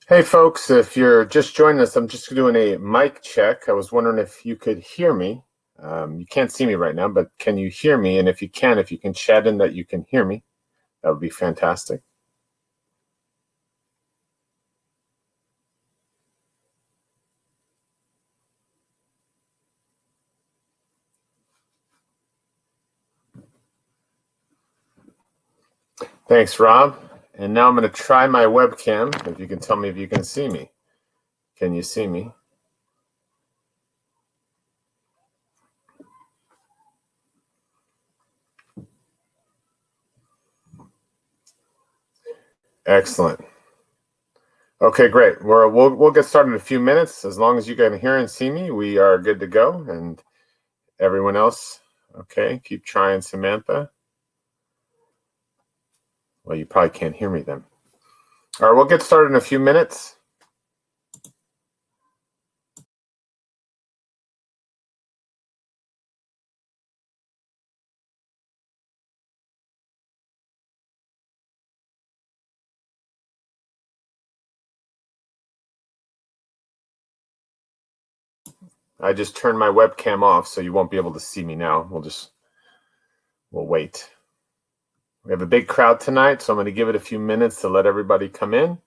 Hey folks, if you're just joining us, I'm just doing a mic check. I was wondering if you could hear me. You can't see me right now, but can you hear me? And if you can chat in that you can hear me, that would be fantastic. Thanks, Rob. And now I'm going to try my webcam. If you can tell me if you can see me. Can you see me? Excellent. Okay, great. We'll get started in a few minutes. As long as you can hear and see me, we are good to go. And everyone else, okay, keep trying, Samantha. Well, you probably can't hear me then. All right, we'll get started in a few minutes. I just turned my webcam off, so you won't be able to see me now. We'll wait. We have a big crowd tonight, so I'm going to give it a few minutes to let everybody come in.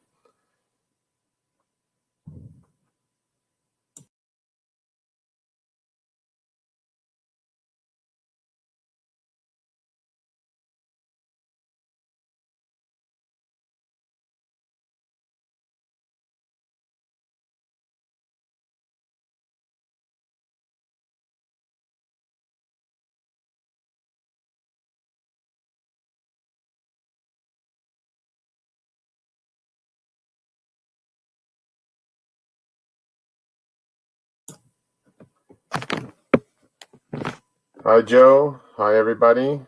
Hi, Joe. Hi, everybody.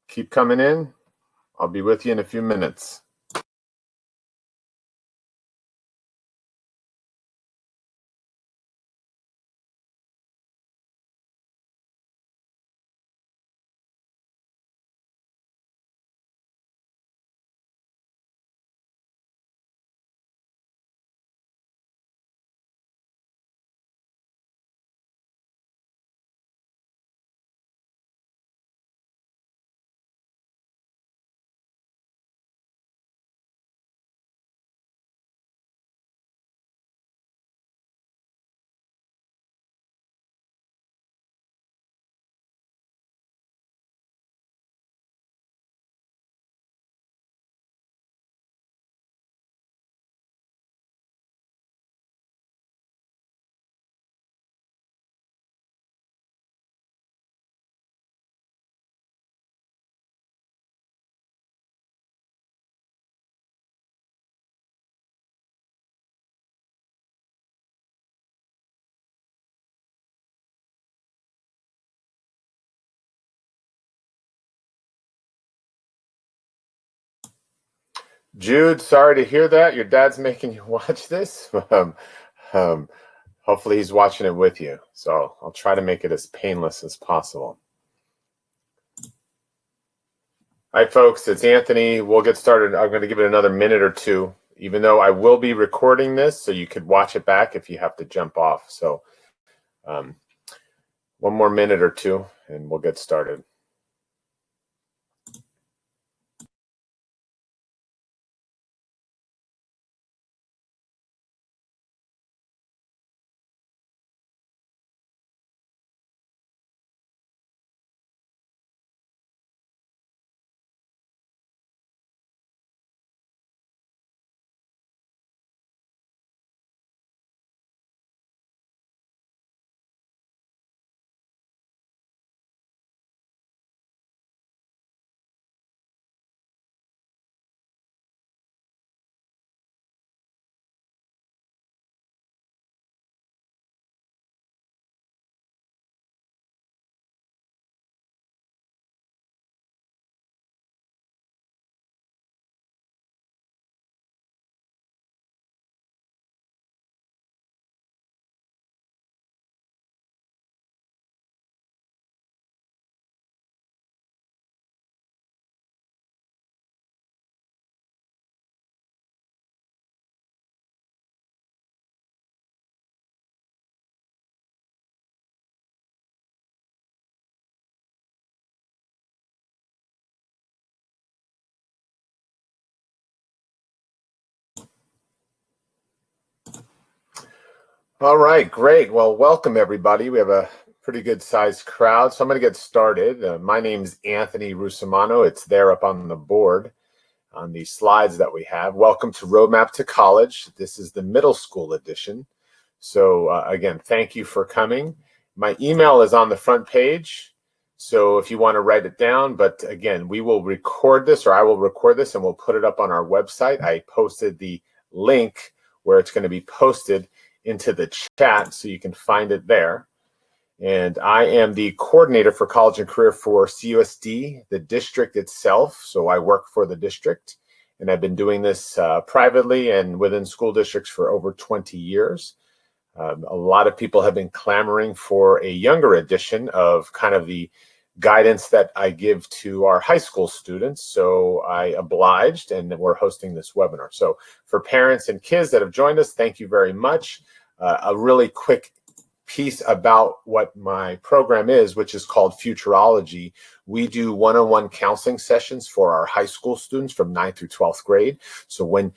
Keep coming in. I'll be with you in a few minutes. Jude, sorry to hear that. Your dad's making you watch this. Um, Hopefully he's watching it with you. So I'll try to make it as painless as possible. Hi, folks. It's Anthony. We'll get started. I'm going to give it another minute or two, even though I will be recording this, so you could watch it back if you have to jump off. So one more minute or two, and we'll get started. All right, great. Well, welcome everybody. We have a pretty good sized crowd, so I'm going to get started. My name is Anthony Rusomano. It's there up on the board on the slides that we have. Welcome to Roadmap to College. This is the middle school edition. So again, thank you for coming. My email is on the front page, so if you want to write it down, but again, we will record this, or I will record this, and we'll put it up on our website. I posted the link where it's going to be posted into the chat, so you can find it there. And I am the coordinator for college and career for CUSD, the district itself. So I work for the district, and I've been doing this privately and within school districts for over 20 years. A lot of people have been clamoring for a younger edition of kind of the guidance that I give to our high school students. So I obliged, and we're hosting this webinar. So for parents and kids that have joined us, thank you very much. A really quick piece about what my program is, which is called Futureology. We do one-on-one counseling sessions for our high school students from 9th through 12th grade. So when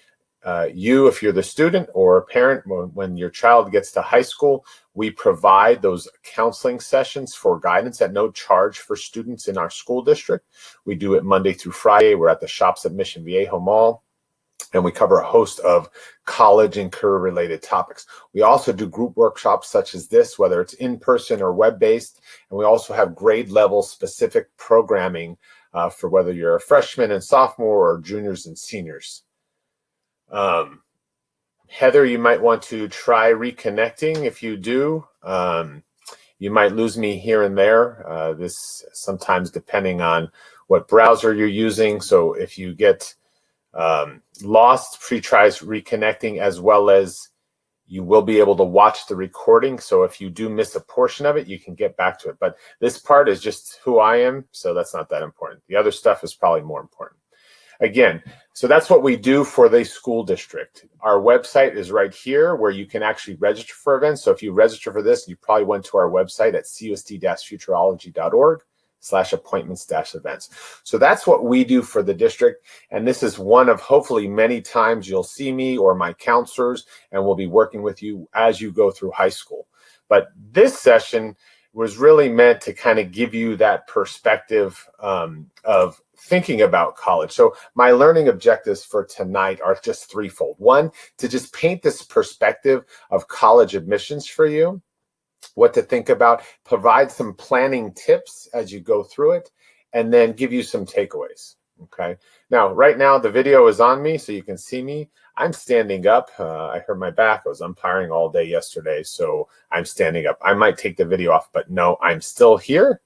if you're the student or a parent, when your child gets to high school, we provide those counseling sessions for guidance at no charge for students in our school district. We do it Monday through Friday. We're at the shops at Mission Viejo Mall, and we cover a host of college and career related topics. We also do group workshops such as this, whether it's in person or web-based, and we also have grade level specific programming for whether you're a freshman and sophomore or juniors and seniors. Heather, you might want to try reconnecting. If you do, you might lose me here and there. This sometimes depending on what browser you're using. So if you get lost, free tries reconnecting, as well as you will be able to watch the recording. So if you do miss a portion of it, you can get back to it. But this part is just who I am, so that's not that important. The other stuff is probably more important. Again, so that's what we do for the school district. Our website is right here where you can actually register for events. So if you register for this, you probably went to our website at cusd-futurology.org/appointments-events. So that's what we do for the district. And this is one of hopefully many times you'll see me or my counselors, and we'll be working with you as you go through high school. But this session was really meant to kind of give you that perspective of thinking about college. So my learning objectives for tonight are just threefold. One, to just paint this perspective of college admissions for you, what to think about, provide some planning tips as you go through it, and then give you some takeaways. Okay. Now, right now the video is on me, so you can see me. I'm standing up. I hurt my back. I was umpiring all day yesterday, so I'm standing up. I might take the video off, but no, I'm still here,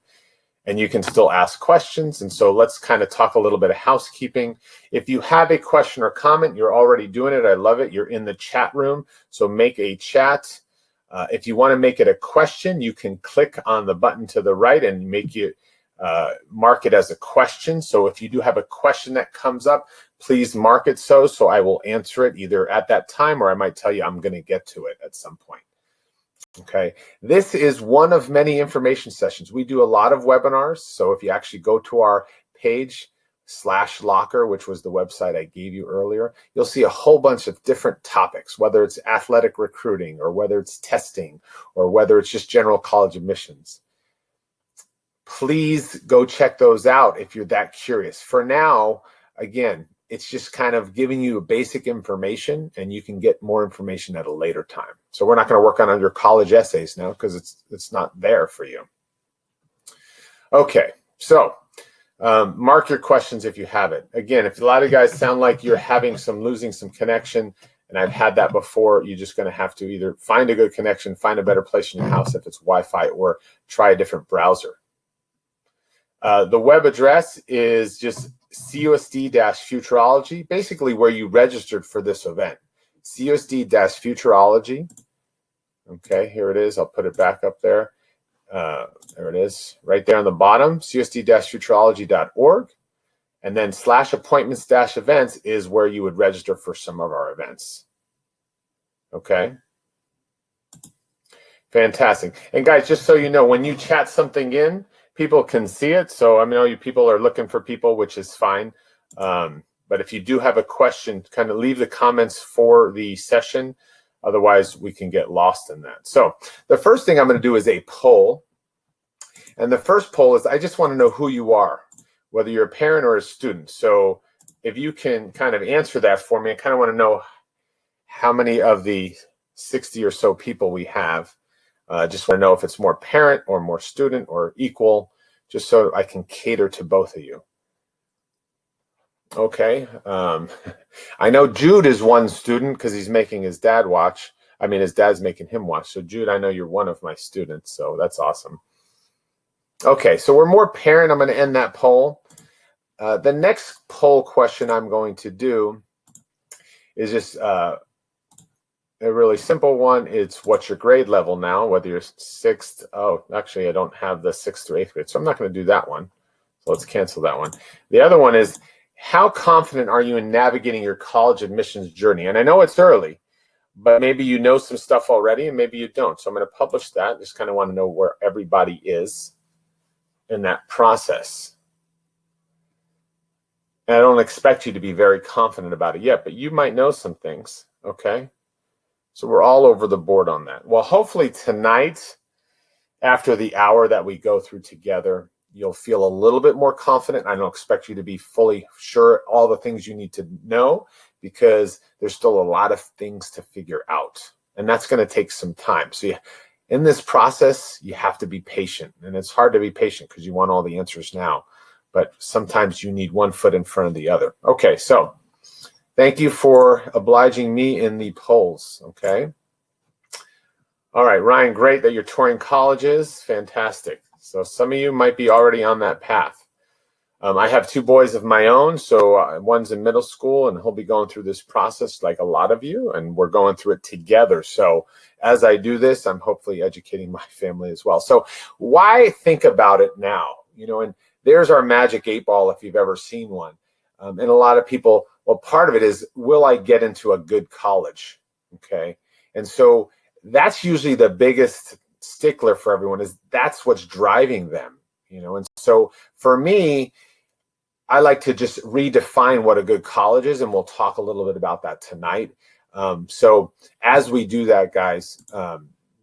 and you can still ask questions. And so let's kind of talk a little bit of housekeeping. If you have a question or comment, you're already doing it. I love it. You're in the chat room, so make a chat. If you want to make it a question, you can click on the button to the right and make it mark it as a question. So if you do have a question that comes up, please mark it so I will answer it either at that time, or I might tell you I'm going to get to it at some point. Okay, this is one of many information sessions. We do a lot of webinars. So if you actually go to our page /locker, which was the website I gave you earlier, you'll see a whole bunch of different topics, whether it's athletic recruiting or whether it's testing or whether it's just general college admissions. Please go check those out if you're that curious. For now, again, it's just kind of giving you basic information, and you can get more information at a later time. So we're not going to work on your college essays now because it's not there for you. Okay, so mark your questions if you have it. Again, if a lot of you guys sound like you're losing some connection, and I've had that before, you're just going to have to either find a good connection, find a better place in your house if it's Wi-Fi, or try a different browser. The web address is just CUSD-Futureology, basically where you registered for this event. CUSD-Futureology. Okay, here it is. I'll put it back up there. There it is, right there on the bottom, CUSD-Futureology.org. And then /appointments-events is where you would register for some of our events. Okay. Fantastic. And guys, just so you know, when you chat something in, people can see it. So I know you people are looking for people, which is fine. But if you do have a question, kind of leave the comments for the session Otherwise, we can get lost in that. So the first thing I'm going to do is a poll. And the first poll is I just want to know who you are, whether you're a parent or a student. So if you can kind of answer that for me, I kind of want to know how many of the 60 or so people we have. Just want to know if it's more parent or more student or equal, just so I can cater to both of you. Okay. I know Jude is one student because he's making his dad watch. I mean, his dad's making him watch. So Jude, I know you're one of my students, so that's awesome. Okay, so we're more parent. I'm going to end that poll. The next poll question I'm going to do is just a really simple one. It's what's your grade level now, whether you're sixth. Oh, actually, I don't have the 6th or 8th grade, so I'm not going to do that one. So let's cancel that one. The other one is, how confident are you in navigating your college admissions journey? And I know it's early, but maybe you know some stuff already and maybe you don't. So I'm going to publish that. Just kind of want to know where everybody is in that process. And I don't expect you to be very confident about it yet, but you might know some things, okay? So we're all over the board on that. Well, hopefully tonight, after the hour that we go through together, you'll feel a little bit more confident. I don't expect you to be fully sure all the things you need to know, because there's still a lot of things to figure out. And that's going to take some time. So in this process, you have to be patient. And it's hard to be patient because you want all the answers now. But sometimes you need one foot in front of the other. Okay, so thank you for obliging me in the polls, okay? All right, Ryan, great that you're touring colleges. Fantastic. So some of you might be already on that path. I have 2 boys of my own, so one's in middle school, and he'll be going through this process like a lot of you, and we're going through it together. So as I do this, I'm hopefully educating my family as well. So why think about it now? You know, and there's our magic 8 ball if you've ever seen one. And a lot of people, well, part of it is, will I get into a good college? Okay, and so that's usually the biggest stickler for everyone, is that's what's driving them, you know. And so for me, I like to just redefine what a good college is, and we'll talk a little bit about that tonight. So as we do that, guys,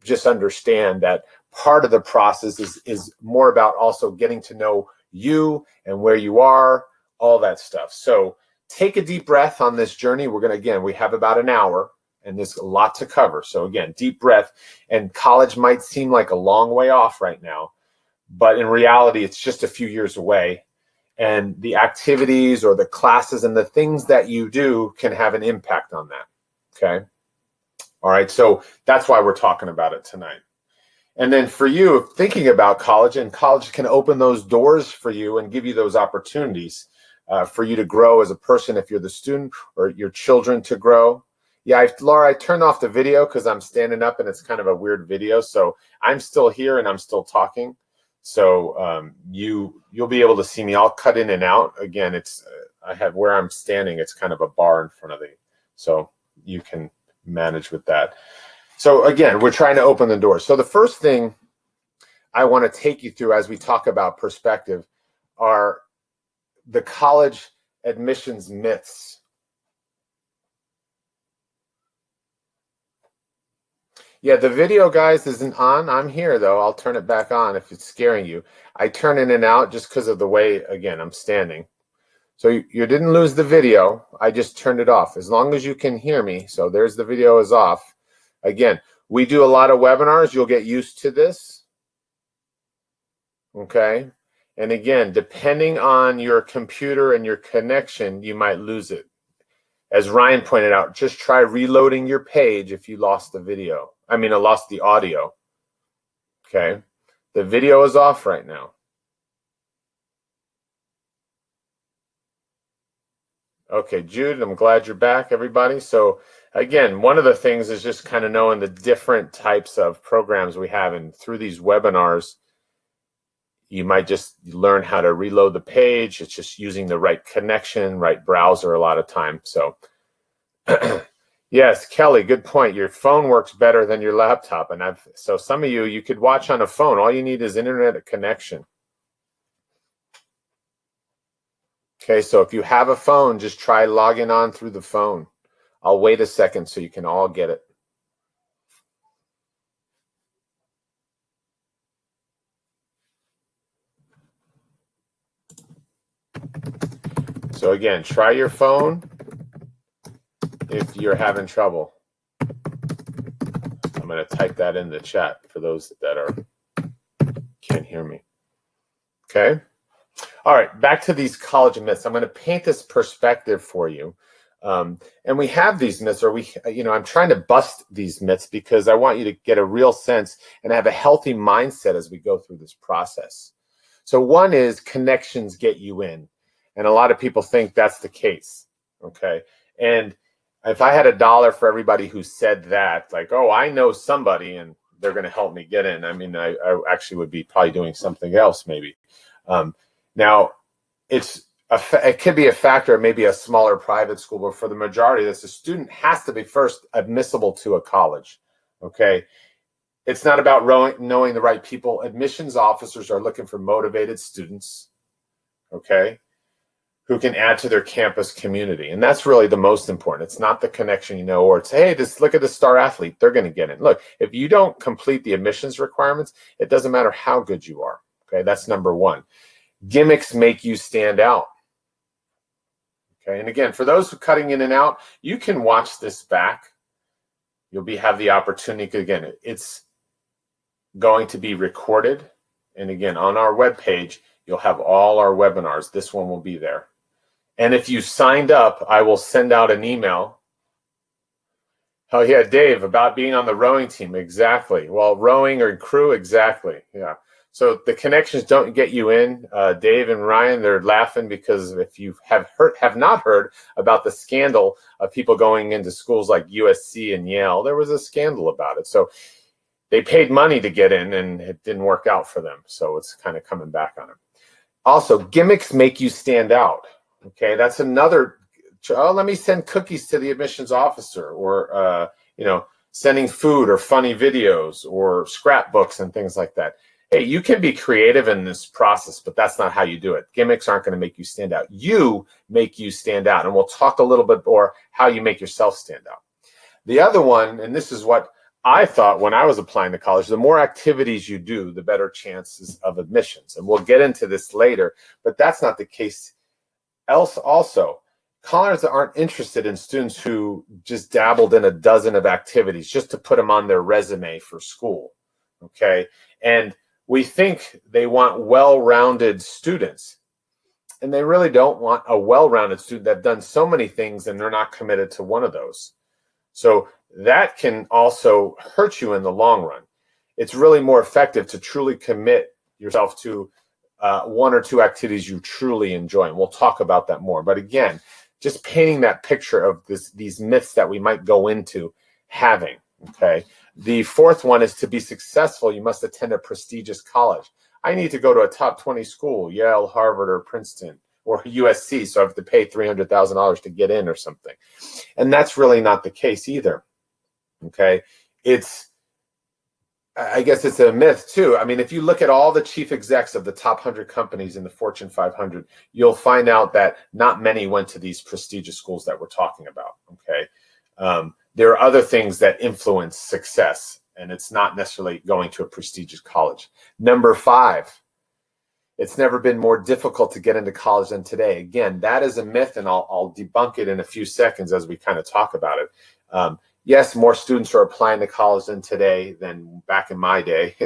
just understand that part of the process is more about also getting to know you and where you are, all that stuff. So take a deep breath on this journey. We're going to, again, we have about an hour, and there's a lot to cover. So again, deep breath. And college might seem like a long way off right now, but in reality, it's just a few years away. And the activities or the classes and the things that you do can have an impact on that, okay? All right, so that's why we're talking about it tonight. And then for you, thinking about college, and college can open those doors for you and give you those opportunities for you to grow as a person if you're the student, or your children to grow. Yeah, Laura, I turned off the video because I'm standing up and it's kind of a weird video. So I'm still here and I'm still talking. So you'll be able to see me. I'll cut in and out. Again, it's I have where I'm standing. It's kind of a bar in front of me, so you can manage with that. So again, we're trying to open the door. So the first thing I want to take you through as we talk about perspective are the college admissions myths. Yeah, the video, guys, isn't on. I'm here, though. I'll turn it back on if it's scaring you. I turn in and out just because of the way, again, I'm standing. So you didn't lose the video. I just turned it off. As long as you can hear me. So there's the video is off. Again, we do a lot of webinars. You'll get used to this. Okay? And again, depending on your computer and your connection, you might lose it. As Ryan pointed out, just try reloading your page if you lost the video. I lost the audio. Okay? The video is off right now. Okay, Jude, I'm glad you're back, everybody. So again, one of the things is just kind of knowing the different types of programs we have. And through these webinars, you might just learn how to reload the page. It's just using the right connection, right browser a lot of time. So yes, Kelly, good point. Your phone works better than your laptop. And so some of you could watch on a phone. All you need is internet connection. Okay, so if you have a phone, just try logging on through the phone. I'll wait a second so you can all get it. So again, try your phone if you're having trouble. I'm going to type that in the chat for those that can't hear me. Okay. All right, back to these college myths. I'm going to paint this perspective for you. And we have these myths, or I'm trying to bust these myths because I want you to get a real sense and have a healthy mindset as we go through this process. So one is connections get you in. And a lot of people think that's the case, okay? And if I had $1 for everybody who said that, like, oh, I know somebody and they're going to help me get in, I mean, I actually would be probably doing something else maybe. Now, it could be a factor of maybe a smaller private school, but for the majority of this, a student has to be first admissible to a college, okay? It's not about knowing the right people. Admissions officers are looking for motivated students, okay, who can add to their campus community. And that's really the most important. It's not the connection, or it's, hey, look at the star athlete. They're going to get in. Look, if you don't complete the admissions requirements, it doesn't matter how good you are, okay? That's number one. Gimmicks make you stand out. Okay, and again, for those who are cutting in and out, you can watch this back. You'll have the opportunity. Again, it's going to be recorded. And again, on our webpage, you'll have all our webinars. This one will be there. And if you signed up, I will send out an email. Oh yeah, Dave, about being on the rowing team. Exactly. Well, rowing or crew, exactly. Yeah. So the connections don't get you in. Dave and Ryan, they're laughing because if you have not heard about the scandal of people going into schools like USC and Yale, there was a scandal about it. So they paid money to get in and it didn't work out for them. So it's kind of coming back on them. Also, gimmicks make you stand out. Okay, that's another. Oh, let me send cookies to the admissions officer, or sending food or funny videos or scrapbooks and things like that. Hey, you can be creative in this process, but that's not how you do it. Gimmicks aren't going to make you stand out. You make you stand out. And we'll talk a little bit more how you make yourself stand out. The other one, and this is what I thought when I was applying to college, the more activities you do, the better chances of admissions. And we'll get into this later, but that's not the case. Also, colleges aren't interested in students who just dabbled in a dozen of activities just to put them on their resume for school, okay? And we think they want well-rounded students, and they really don't want a well-rounded student that's done so many things and they're not committed to one of those. So that can also hurt you in the long run. It's really more effective to truly commit yourself to one or two activities you truly enjoy, and we'll talk about that more. But again, just painting that picture of these myths that we might go into having, okay? The fourth one is, to be successful, you must attend a prestigious college. I need to go to a top 20 school, Yale, Harvard, or Princeton, or USC, so I have to pay $300,000 to get in or something. And that's really not the case either, okay? I guess it's a myth too. I mean, if you look at all the chief execs of the top 100 companies in the Fortune 500, you'll find out that not many went to these prestigious schools that we're talking about, okay? There are other things that influence success, and it's not necessarily going to a prestigious college. Number 5, it's never been more difficult to get into college than today. Again, that is a myth, and I'll debunk it in a few seconds as we kind of talk about it. Yes, more students are applying to college than today than back in my day.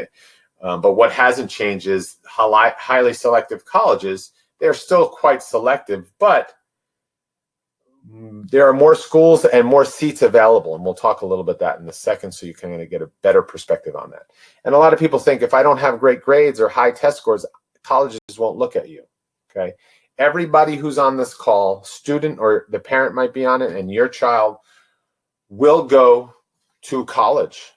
But what hasn't changed is highly selective colleges. They're still quite selective, but there are more schools and more seats available. And we'll talk a little bit that in a second so you can kind of get a better perspective on that. And a lot of people think if I don't have great grades or high test scores, colleges won't look at you, okay? Everybody who's on this call, student or the parent might be on it, and your child will go to college.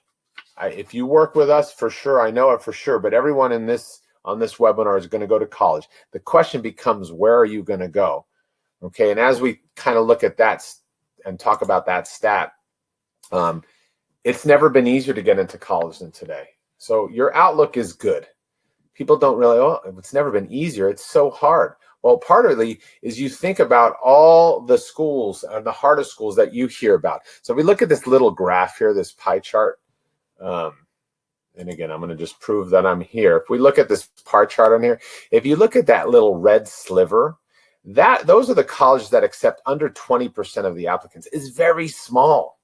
If you work with us, for sure, I know it for sure, but everyone on this webinar is going to go to college. The question becomes, where are you going to go? Okay, and as we kind of look at that and talk about that stat, it's never been easier to get into college than today. So your outlook is good. People don't really, it's never been easier. It's so hard. Well, partly is you think about all the schools and the hardest schools that you hear about. So we look at this little graph here, this pie chart. And again, I'm going to just prove that I'm here. If we look at this pie chart on here, if you look at that little red sliver, those are the colleges that accept under 20% of the applicants. It's very small.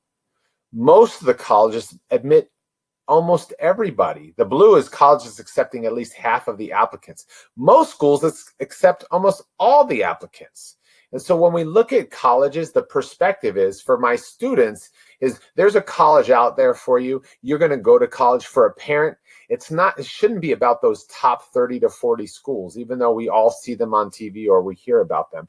Most of the colleges admit almost everybody. The blue is colleges accepting at least half of the applicants. Most schools accept almost all the applicants. And so when we look at colleges, the perspective is for my students is there's a college out there for you. You're going to go to college. For a parent, it shouldn't be about those top 30 to 40 schools, even though we all see them on TV or we hear about them,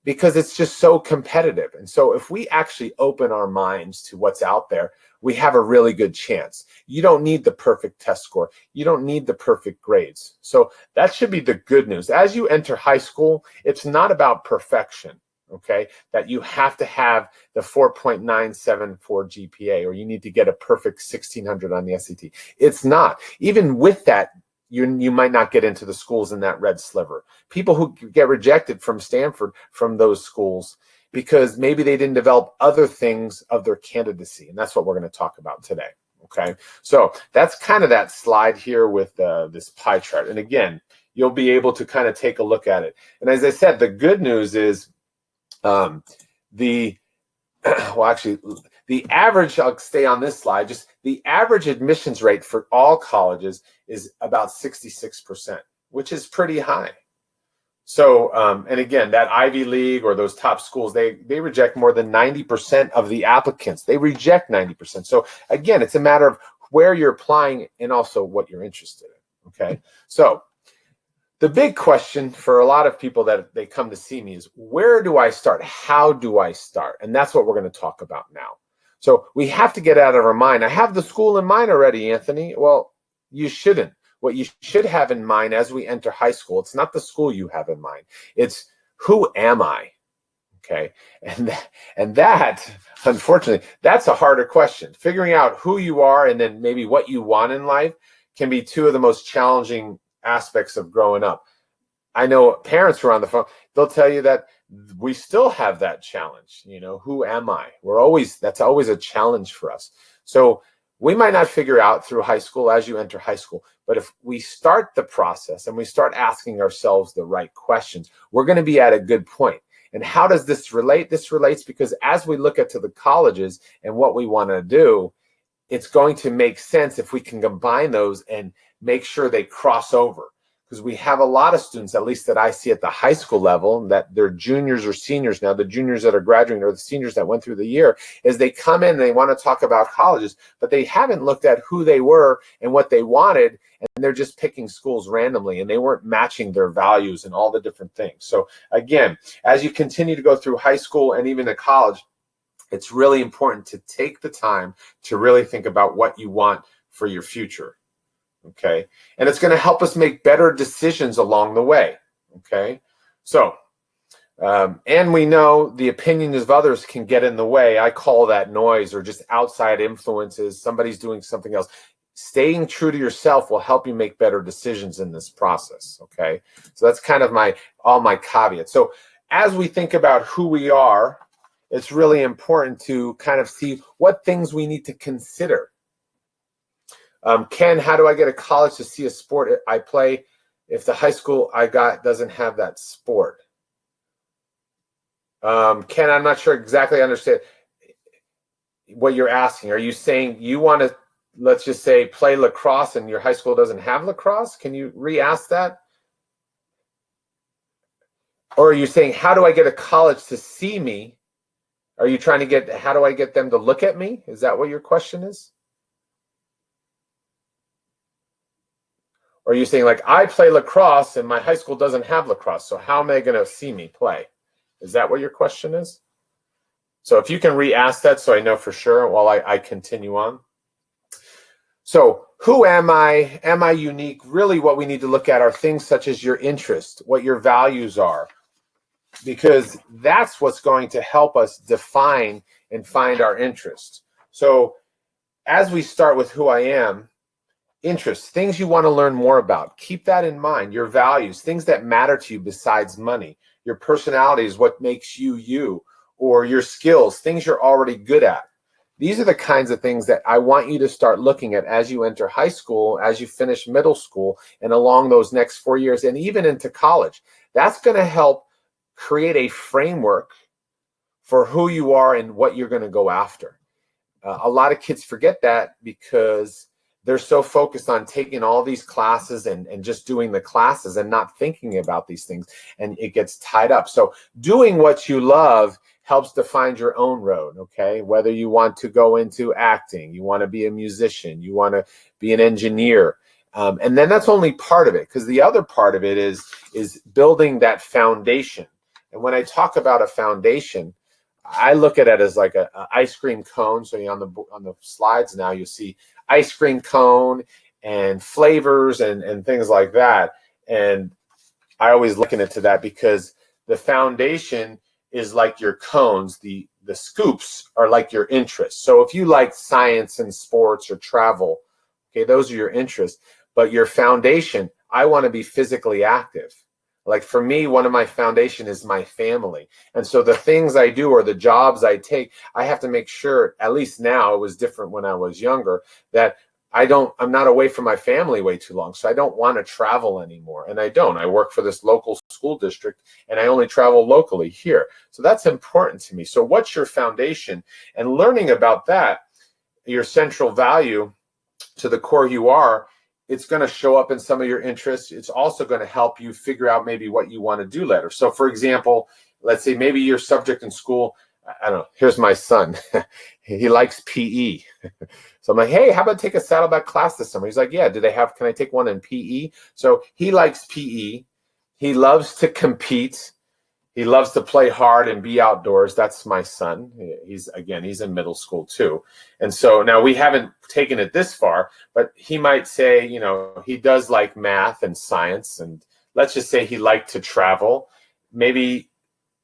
because it's just so competitive. And so if we actually open our minds to what's out there, we have a really good chance. You don't need the perfect test score. You don't need the perfect grades. So that should be the good news. As you enter high school, it's not about perfection, okay? That you have to have the 4.974 GPA or you need to get a perfect 1600 on the SAT. It's not. Even with that, you might not get into the schools in that red sliver. People who get rejected from Stanford from those schools because maybe they didn't develop other things of their candidacy. And that's what we're going to talk about today. Okay, so that's kind of that slide here with this pie chart. And again, you'll be able to kind of take a look at it. And as I said, the good news is the average, I'll stay on this slide, just the average admissions rate for all colleges is about 66%, which is pretty high. So, and again, that Ivy League or those top schools, they reject more than 90% of the applicants. They reject 90%. So again, it's a matter of where you're applying and also what you're interested in, okay? So the big question for a lot of people that they come to see me is, where do I start? How do I start? And that's what we're going to talk about now. So we have to get out of our mind. I have the school in mind already, Anthony. Well, you shouldn't. What you should have in mind as we enter high school, it's not the school you have in mind. It's who am I? Okay. And that, unfortunately, that's a harder question. Figuring out who you are and then maybe what you want in life can be two of the most challenging aspects of growing up. I know parents who are on the phone, they'll tell you that we still have that challenge. You know, who am I? That's always a challenge for us. So we might not figure out through high school as you enter high school, but if we start the process and we start asking ourselves the right questions, we're going to be at a good point. And how does this relate? This relates because as we look at to the colleges and what we want to do, it's going to make sense if we can combine those and make sure they cross over. Because we have a lot of students, at least that I see at the high school level, that they're juniors or seniors now, the juniors that are graduating or the seniors that went through the year, is they come in and they want to talk about colleges, but they haven't looked at who they were and what they wanted, and they're just picking schools randomly, and they weren't matching their values and all the different things. So again, as you continue to go through high school and even to college, it's really important to take the time to really think about what you want for your future. Okay, and it's going to help us make better decisions along the way. Okay, so and we know the opinions of others can get in the way. I call that noise or just outside influences. Somebody's doing something else. Staying true to yourself will help you make better decisions in this process. Okay, so that's kind of all my caveats. So as we think about who we are, it's really important to kind of see what things we need to consider. Ken, how do I get a college to see a sport I play if the high school I got doesn't have that sport? Ken, I'm not sure exactly understand what you're asking. Are you saying you want to, let's just say, play lacrosse and your high school doesn't have lacrosse? Can you re-ask that? Or are you saying, how do I get a college to see me? Are you trying to get, how do I get them to look at me? Is that what your question is? Or are you saying, like, I play lacrosse and my high school doesn't have lacrosse, so how am I going to see me play? Is that what your question is? So if you can re-ask that so I know for sure while I continue on. So who am I? Am I unique? Really what we need to look at are things such as your interest, what your values are, because that's what's going to help us define and find our interest. So as we start with who I am, interests, things you want to learn more about. Keep that in mind. Your values, things that matter to you besides money. Your personality is what makes you you, or your skills, things you're already good at. These are the kinds of things that I want you to start looking at as you enter high school, as you finish middle school, and along those next 4 years, and even into college. That's going to help create a framework for who you are and what you're going to go after. A lot of kids forget that because they're so focused on taking all these classes and just doing the classes and not thinking about these things, and it gets tied up. So doing what you love helps to find your own road, okay? Whether you want to go into acting, you want to be a musician, you want to be an engineer, and then that's only part of it, because the other part of it is building that foundation. And when I talk about a foundation, I look at it as like a ice cream cone. So on the slides now, you see ice cream cone and flavors and things like that. And I always liken it to that because the foundation is like your cones. The scoops are like your interests. So if you like science and sports or travel, okay, those are your interests. But your foundation, I want to be physically active. Like for me, one of my foundation is my family. And so the things I do or the jobs I take, I have to make sure, at least now, it was different when I was younger, that I'm not away from my family way too long. So I don't want to travel anymore. And I don't. I work for this local school district and I only travel locally here. So that's important to me. So what's your foundation? And learning about that, your central value to the core you are, it's going to show up in some of your interests. It's also going to help you figure out maybe what you want to do later. So for example, let's say maybe your subject in school, I don't know, here's my son. He likes PE. So I'm like, hey, how about take a saddleback class this summer? He's like, yeah, can I take one in PE? So he likes PE. He loves to compete. He loves to play hard and be outdoors. That's my son. He's in middle school too. And so now we haven't taken it this far, but he might say, he does like math and science. And let's just say he liked to travel. Maybe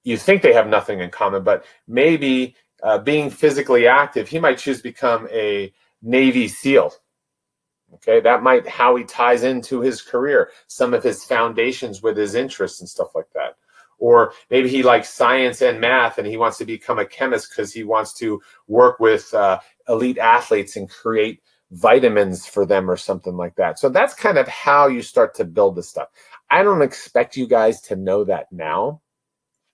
you think they have nothing in common, but maybe being physically active, he might choose to become a Navy SEAL. Okay, that might how he ties into his career, some of his foundations with his interests and stuff like that. Or maybe he likes science and math and he wants to become a chemist because he wants to work with elite athletes and create vitamins for them or something like that. So that's kind of how you start to build this stuff. I don't expect you guys to know that now.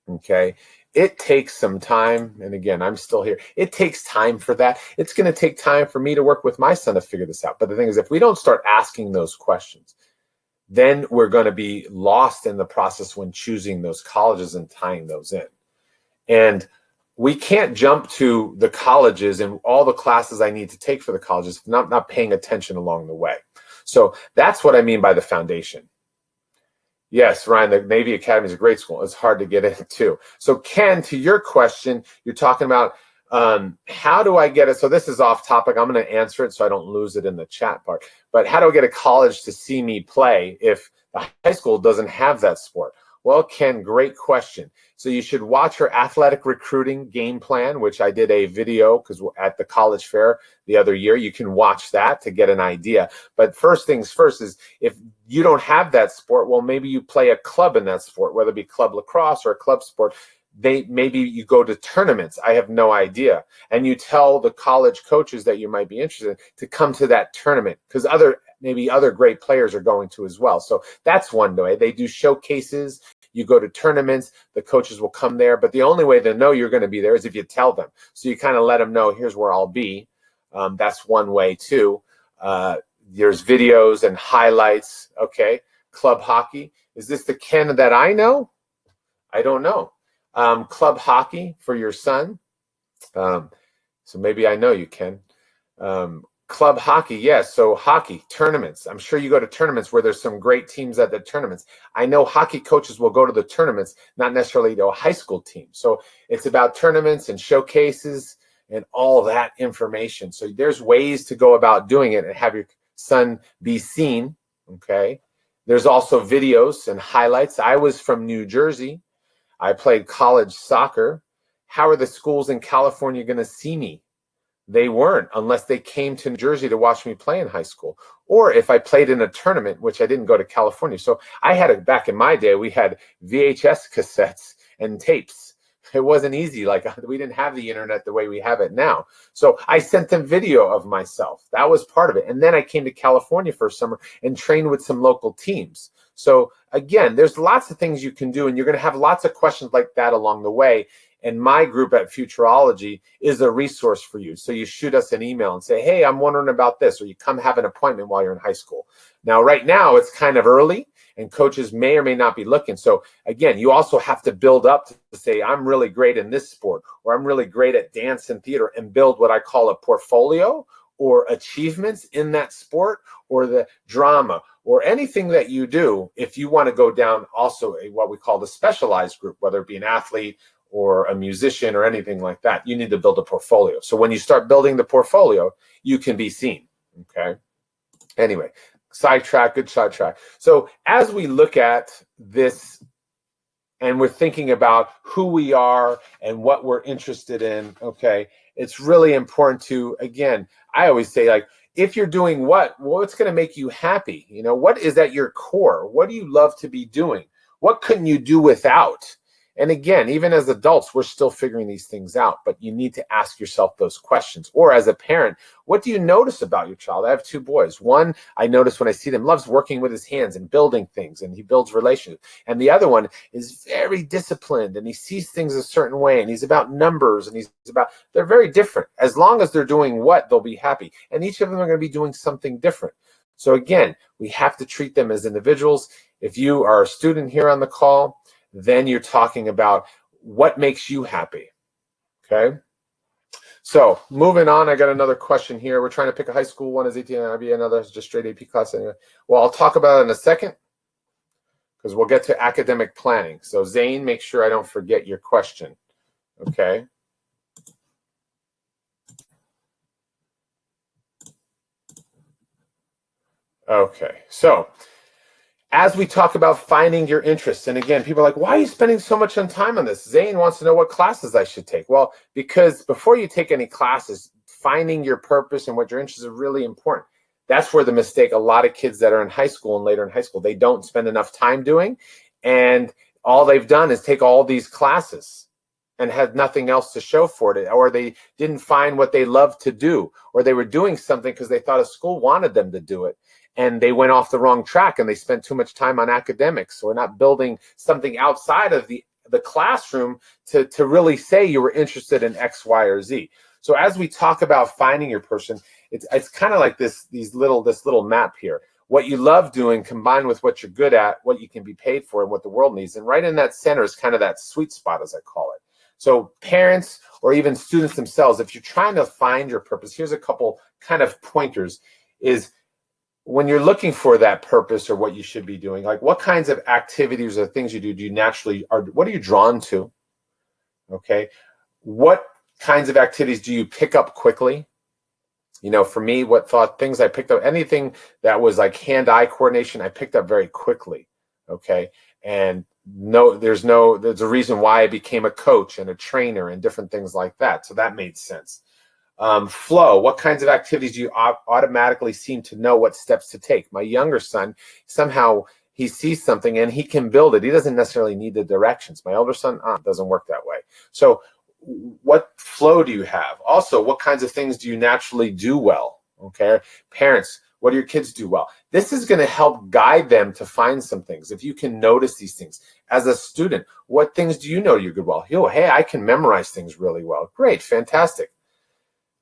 Okay. It takes some time. And again, I'm still here. It takes time for that. It's going to take time for me to work with my son to figure this out. But the thing is, if we don't start asking those questions, then we're going to be lost in the process when choosing those colleges and tying those in. And we can't jump to the colleges and all the classes I need to take for the colleges, not paying attention along the way. So that's what I mean by the foundation. Yes, Ryan, the Navy Academy is a great school. It's hard to get into. So Ken, to your question, you're talking about how do I get it? So this is off topic. I'm going to answer it so I don't lose it in the chat part. But how do I get a college to see me play if the high school doesn't have that sport? Well, Ken, great question. So you should watch her athletic recruiting game plan, which I did a video because at the college fair the other year. You can watch that to get an idea. But first things first is if you don't have that sport, well, maybe you play a club in that sport, whether it be club lacrosse or a club sport. Maybe you go to tournaments. I have no idea. And you tell the college coaches that you might be interested to come to that tournament because maybe other great players are going to as well. So that's one way. They do showcases. You go to tournaments, the coaches will come there. But the only way they know you're going to be there is if you tell them. So you kind of let them know, here's where I'll be. That's one way too. There's videos and highlights. Okay. Club hockey. Is this the Ken that I know? I don't know. Club hockey for your son. So maybe I know you, Ken. Club hockey, yes. So hockey tournaments. I'm sure you go to tournaments where there's some great teams at the tournaments. I know hockey coaches will go to the tournaments, not necessarily to a high school team. So it's about tournaments and showcases and all that information. So there's ways to go about doing it and have your son be seen. Okay. There's also videos and highlights. I was from New Jersey. I played college soccer. How are the schools in California going to see me? They weren't unless they came to New Jersey to watch me play in high school. Or if I played in a tournament, which I didn't go to California. So I had back in my day, we had VHS cassettes and tapes. it wasn't easy. Like, we didn't have the internet the way we have it now. So I sent them video of myself. That was part of it. And then I came to California for a summer and trained with some local teams. So again, there's lots of things you can do, and you're going to have lots of questions like that along the way. And my group at Futureology is a resource for you. So you shoot us an email and say, hey, I'm wondering about this, or you come have an appointment while you're in high school. Now, right now, it's kind of early, and coaches may or may not be looking. So again, you also have to build up to say, I'm really great in this sport, or I'm really great at dance and theater, and build what I call a portfolio or achievements in that sport, or the drama, or anything that you do. If you want to go down also what we call the specialized group, whether it be an athlete or a musician or anything like that, you need to build a portfolio. So when you start building the portfolio, you can be seen, okay? Anyway, sidetrack, good sidetrack. So as we look at this and we're thinking about who we are and what we're interested in, okay, it's really important to, again, I always say, like, if you're doing what's going to make you happy? You know, what is at your core? What do you love to be doing? What couldn't you do without? And again, even as adults, we're still figuring these things out, but you need to ask yourself those questions. Or as a parent, what do you notice about your child? I have two boys. One, I notice when I see them, loves working with his hands and building things, and he builds relationships. And the other one is very disciplined, and he sees things a certain way, and he's about numbers, and they're very different. As long as they're doing what, they'll be happy. And each of them are going to be doing something different. So again, we have to treat them as individuals. If you are a student here on the call, then you're talking about what makes you happy, okay? So moving on, I got another question here. We're trying to pick a high school. One is 18 IB, another is just straight AP class. Anyway. Well, I'll talk about it in a second because we'll get to academic planning. So Zane, make sure I don't forget your question, okay? Okay, so as we talk about finding your interests, and again, people are like, why are you spending so much time on this? Zane wants to know what classes I should take. Well, because before you take any classes, finding your purpose and what your interests are really important. That's where the mistake, a lot of kids that are in high school and later in high school, they don't spend enough time doing, and all they've done is take all these classes and had nothing else to show for it, or they didn't find what they loved to do, or they were doing something because they thought a school wanted them to do it, and they went off the wrong track and they spent too much time on academics, or not building something outside of the classroom to really say you were interested in X, Y, or Z. So as we talk about finding your person, it's kind of like this little map here. What you love doing combined with what you're good at, what you can be paid for, and what the world needs. And right in that center is kind of that sweet spot, as I call it. So parents or even students themselves, if you're trying to find your purpose, here's a couple kind of pointers, is when you're looking for that purpose or what you should be doing, like what kinds of activities or things you do you naturally what are you drawn to? Okay. What kinds of activities do you pick up quickly? You know, for me, things I picked up, anything that was like hand-eye coordination, I picked up very quickly. Okay. And there's a reason why I became a coach and a trainer and different things like that. So that made sense. Flow, what kinds of activities do you automatically seem to know what steps to take? My younger son, somehow he sees something and he can build it. He doesn't necessarily need the directions. My older son, doesn't work that way. So what flow do you have? Also, what kinds of things do you naturally do well? Okay, parents, what do your kids do well? This is going to help guide them to find some things. If you can notice these things. As a student, what things do you know you're good well? Hey, I can memorize things really well. Great, fantastic.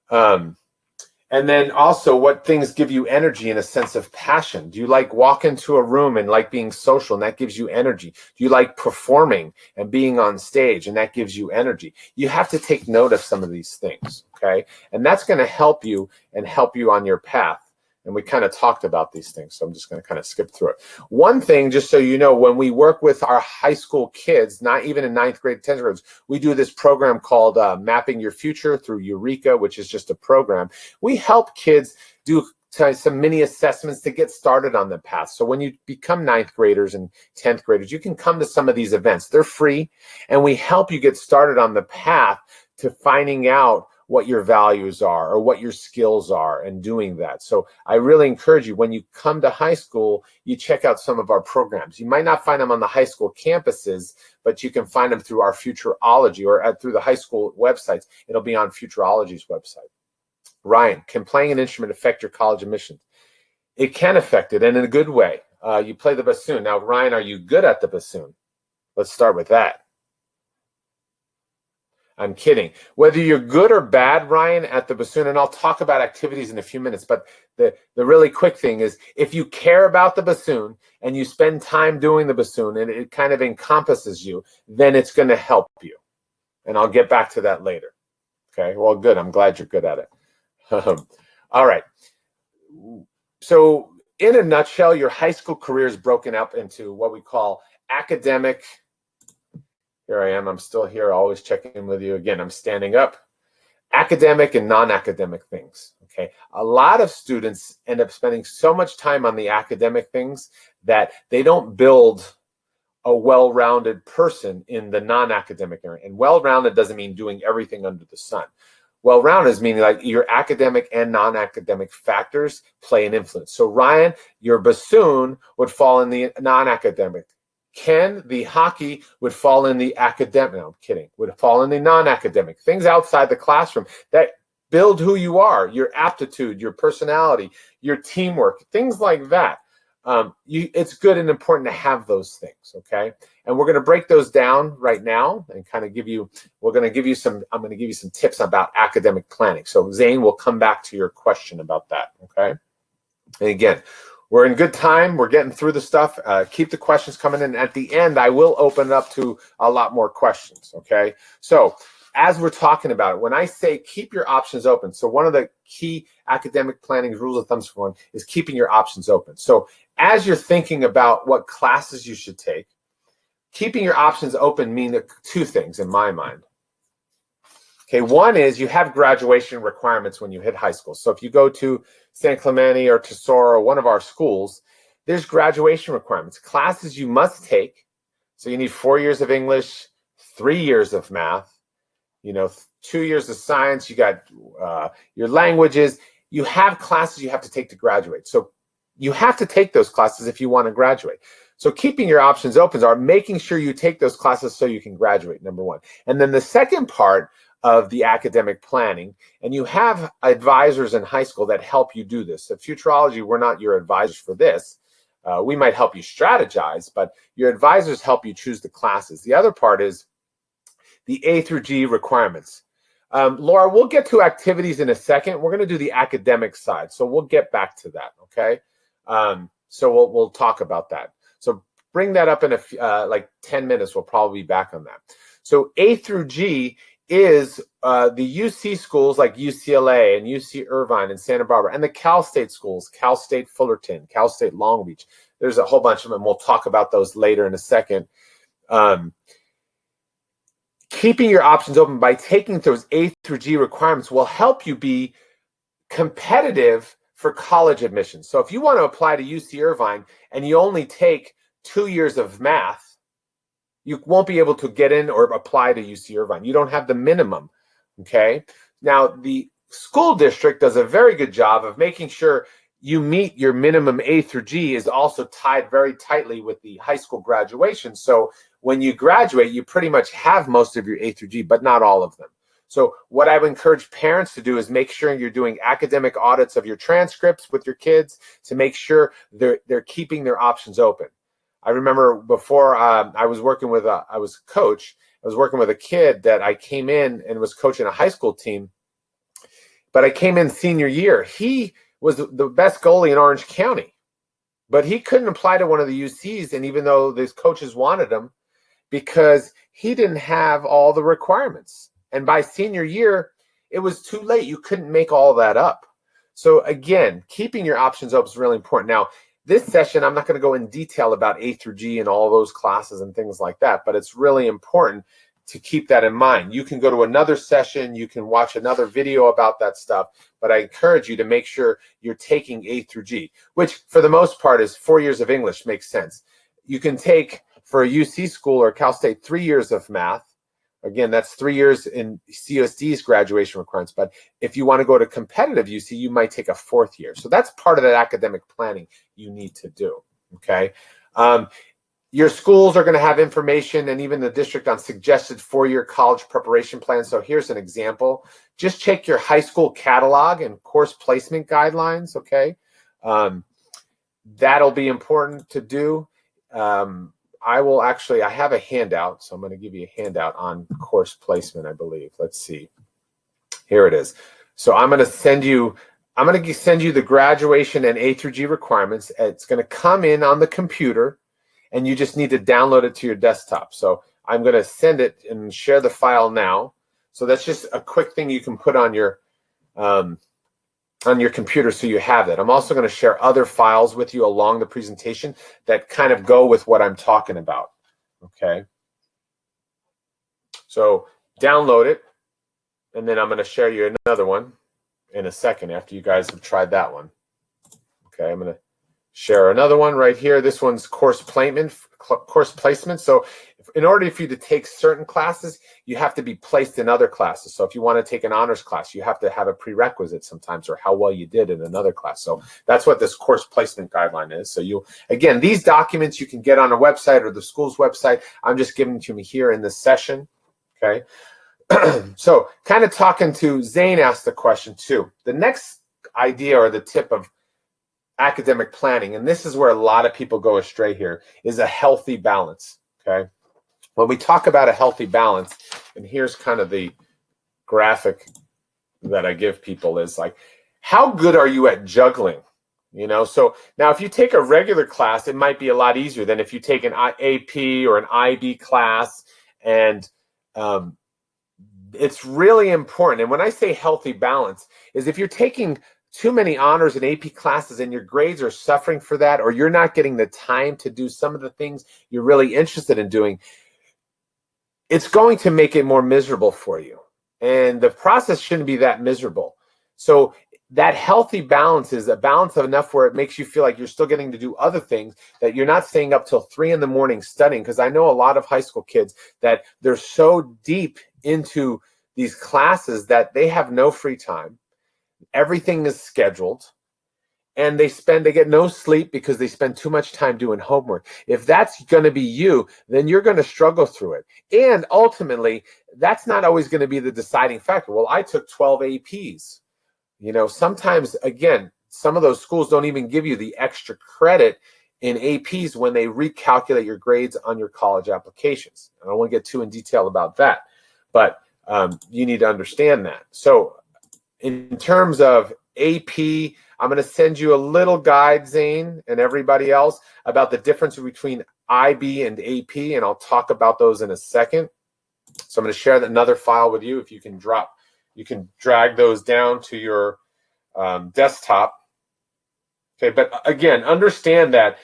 And then also, what things give you energy and a sense of passion? Do you like walk into a room and like being social and that gives you energy? Do you like performing and being on stage and that gives you energy? You have to take note of some of these things, okay? And that's going to help you on your path. And we kind of talked about these things, so I'm just going to kind of skip through it. One thing, just so you know, when we work with our high school kids, not even in 9th grade, 10th grade, we do this program called Mapping Your Future through Eureka, which is just a program. We help kids do some mini assessments to get started on the path. So when you become 9th graders and 10th graders, you can come to some of these events. They're free, and we help you get started on the path to finding out what your values are or what your skills are and doing that. So I really encourage you, when you come to high school, you check out some of our programs. You might not find them on the high school campuses, but you can find them through our Futureology or through the high school websites. It'll be on Futureology's website. Ryan, can playing an instrument affect your college admissions? It can affect it, and in a good way. You play the bassoon. Now, Ryan, are you good at the bassoon? Let's start with that. I'm kidding. Whether you're good or bad, Ryan, at the bassoon, and I'll talk about activities in a few minutes, but the really quick thing is, if you care about the bassoon and you spend time doing the bassoon and it kind of encompasses you, then it's going to help you. And I'll get back to that later. Okay, well, good. I'm glad you're good at it. All right. So in a nutshell, your high school career is broken up into what we call academic. Here I am. I'm still here, always checking in with you. Again, I'm standing up. Academic and non-academic things. Okay. A lot of students end up spending so much time on the academic things that they don't build a well-rounded person in the non-academic area. And well-rounded doesn't mean doing everything under the sun. Well-rounded is meaning like your academic and non-academic factors play an influence. So Ryan, your bassoon would fall in the non-academic. Ken, the hockey would fall in the academic. No, I'm kidding. Would fall in the non-academic. Things outside the classroom that build who you are, your aptitude, your personality, your teamwork, things like that. It's good and important to have those things, okay? And we're going to break those down right now and kind of I'm going to give you some tips about academic planning. So Zane, will come back to your question about that, okay? And again, we're in good time. We're getting through the stuff. Keep the questions coming in. At the end, I will open it up to a lot more questions, okay? So as we're talking about it, when I say keep your options open, so one of the key academic planning rules of thumb for one is keeping your options open. So as you're thinking about what classes you should take, keeping your options open mean two things in my mind. Okay, one is you have graduation requirements when you hit high school. So if you go to San Clemente or Tesoro, one of our schools, there's graduation requirements, classes you must take. So you need 4 years of English, 3 years of math, 2 years of science, you got your languages. You have classes you have to take to graduate. So you have to take those classes if you want to graduate. So keeping your options open are making sure you take those classes so you can graduate, number one. And then the second part of the academic planning, and you have advisors in high school that help you do this. At Futureology, we're not your advisors for this. We might help you strategize, but your advisors help you choose the classes. The other part is the A through G requirements. Laura, we'll get to activities in a second. We're going to do the academic side, so we'll get back to that, okay? So we'll talk about that. So bring that up in like 10 minutes. We'll probably be back on that. So A through G is the UC schools like UCLA and UC Irvine and Santa Barbara, and the Cal State schools, Cal State Fullerton, Cal State Long Beach. There's a whole bunch of them. We'll talk about those later in a second. Keeping your options open by taking those A through G requirements will help you be competitive for college admissions. So if you want to apply to UC Irvine and you only take 2 years of math, you won't be able to get in or apply to UC Irvine. You don't have the minimum, okay? Now, the school district does a very good job of making sure you meet your minimum A through G is also tied very tightly with the high school graduation. So when you graduate, you pretty much have most of your A through G, but not all of them. So what I would encourage parents to do is make sure you're doing academic audits of your transcripts with your kids to make sure they're keeping their options open. I remember before I was working with I was working with a kid that I came in and was coaching a high school team, but I came in senior year. He was the best goalie in Orange County, but he couldn't apply to one of the UCs, and even though these coaches wanted him, because he didn't have all the requirements. And by senior year, it was too late. You couldn't make all that up. So again, keeping your options open is really important. Now, this session, I'm not going to go in detail about A through G and all those classes and things like that, but it's really important to keep that in mind. You can go to another session, you can watch another video about that stuff, but I encourage you to make sure you're taking A through G, which for the most part is 4 years of English, makes sense. You can take, for a UC school or Cal State, 3 years of math, Again, that's 3 years in CUSD's graduation requirements. But if you want to go to competitive UC, you might take a 4th year. So that's part of that academic planning you need to do, okay? Your schools are going to have information, and even the district, on suggested 4-year college preparation plans. So here's an example. Just check your high school catalog and course placement guidelines, okay? That'll be important to do. I have a handout, so I'm going to give you a handout on course placement, I believe. Let's see. Here it is. So I'm going to send you the graduation and A through G requirements. It's going to come in on the computer, and you just need to download it to your desktop. So I'm going to send it and share the file now. So that's just a quick thing you can put on your computer so you have that. I'm also going to share other files with you along the presentation that kind of go with what I'm talking about, okay? So download it, and then I'm going to share you another one in a second after you guys have tried that one. Okay, I'm going to share another one right here. This one's course placement. So in order for you to take certain classes, you have to be placed in other classes. So if you want to take an honors class, you have to have a prerequisite sometimes, or how well you did in another class. So that's what this course placement guideline is. So again, these documents you can get on a website or the school's website. I'm just giving them to you here in this session, okay? So kind of talking to Zane asked the question too. The next idea or the tip of academic planning, and this is where a lot of people go astray here, is a healthy balance, okay? When we talk about a healthy balance, and here's kind of the graphic that I give people, is like, how good are you at juggling? You know, so now if you take a regular class, it might be a lot easier than if you take an AP or an IB class, and it's really important. And when I say healthy balance, is if you're taking too many honors and AP classes and your grades are suffering for that, or you're not getting the time to do some of the things you're really interested in doing, it's going to make it more miserable for you. And the process shouldn't be that miserable. So that healthy balance is a balance of enough where it makes you feel like you're still getting to do other things, that you're not staying up till 3 in the morning studying. Because I know a lot of high school kids that they're so deep into these classes that they have no free time. Everything is scheduled, and they get no sleep because they spend too much time doing homework. If that's going to be you, then you're going to struggle through it. And ultimately, that's not always going to be the deciding factor. Well, I took 12 APs. You know, sometimes, again, some of those schools don't even give you the extra credit in APs when they recalculate your grades on your college applications. I don't want to get too in detail about that, but you need to understand that. So in terms of AP, I'm going to send you a little guide, Zane, and everybody else, about the difference between IB and AP, and I'll talk about those in a second. So I'm going to share another file with you. If you can drag those down to your desktop. Okay, but again, understand that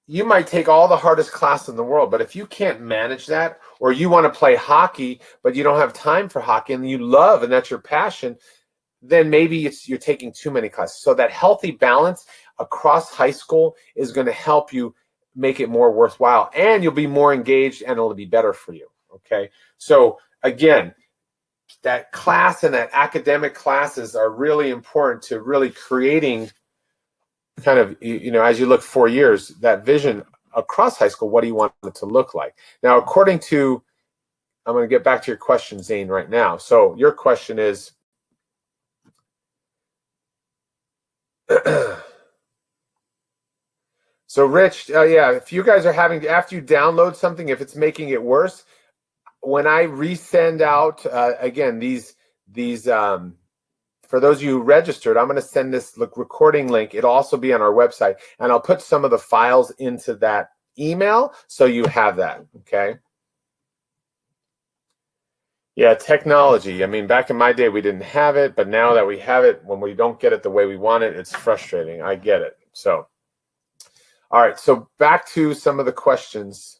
you might take all the hardest class in the world, but if you can't manage that, or you want to play hockey, but you don't have time for hockey, and you love, and that's your passion, then maybe you're taking too many classes. So that healthy balance across high school is going to help you make it more worthwhile, and you'll be more engaged, and it'll be better for you, okay? So again, that class and that academic classes are really important to really creating kind of, you know, as you look 4 years, that vision across high school, what do you want it to look like? Now, according to, I'm going to get back to your question, Zane, right now. So your question is, so Rich, yeah, if you guys are having to, after you download something, if it's making it worse, when I resend out, again, these for those of you who registered, I'm going to send this recording link. It'll also be on our website, and I'll put some of the files into that email so you have that, okay? Yeah, technology. I mean, back in my day, we didn't have it, but now that we have it, when we don't get it the way we want it, it's frustrating. I get it. So, all right, so back to some of the questions.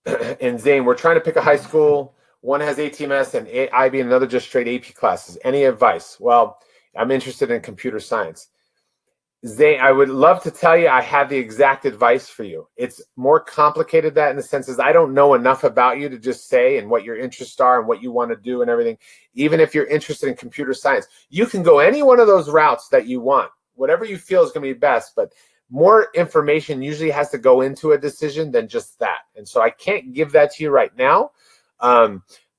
And Zane, we're trying to pick a high school. One has ATMS and IB, and another just straight AP classes. Any advice? Well, I'm interested in computer science. Zane, I would love to tell you I have the exact advice for you. It's more complicated that in the sense is I don't know enough about you to just say and what your interests are and what you want to do and everything. Even if you're interested in computer science, you can go any one of those routes that you want, whatever you feel is going to be best. But more information usually has to go into a decision than just that. And so I can't give that to you right now.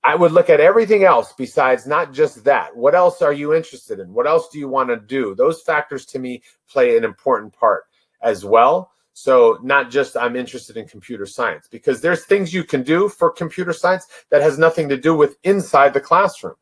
I would look at everything else besides not just that. What else are you interested in? What else do you want to do? Those factors to me play an important part as well. So not just I'm interested in computer science, because there's things you can do for computer science that has nothing to do with inside the classroom.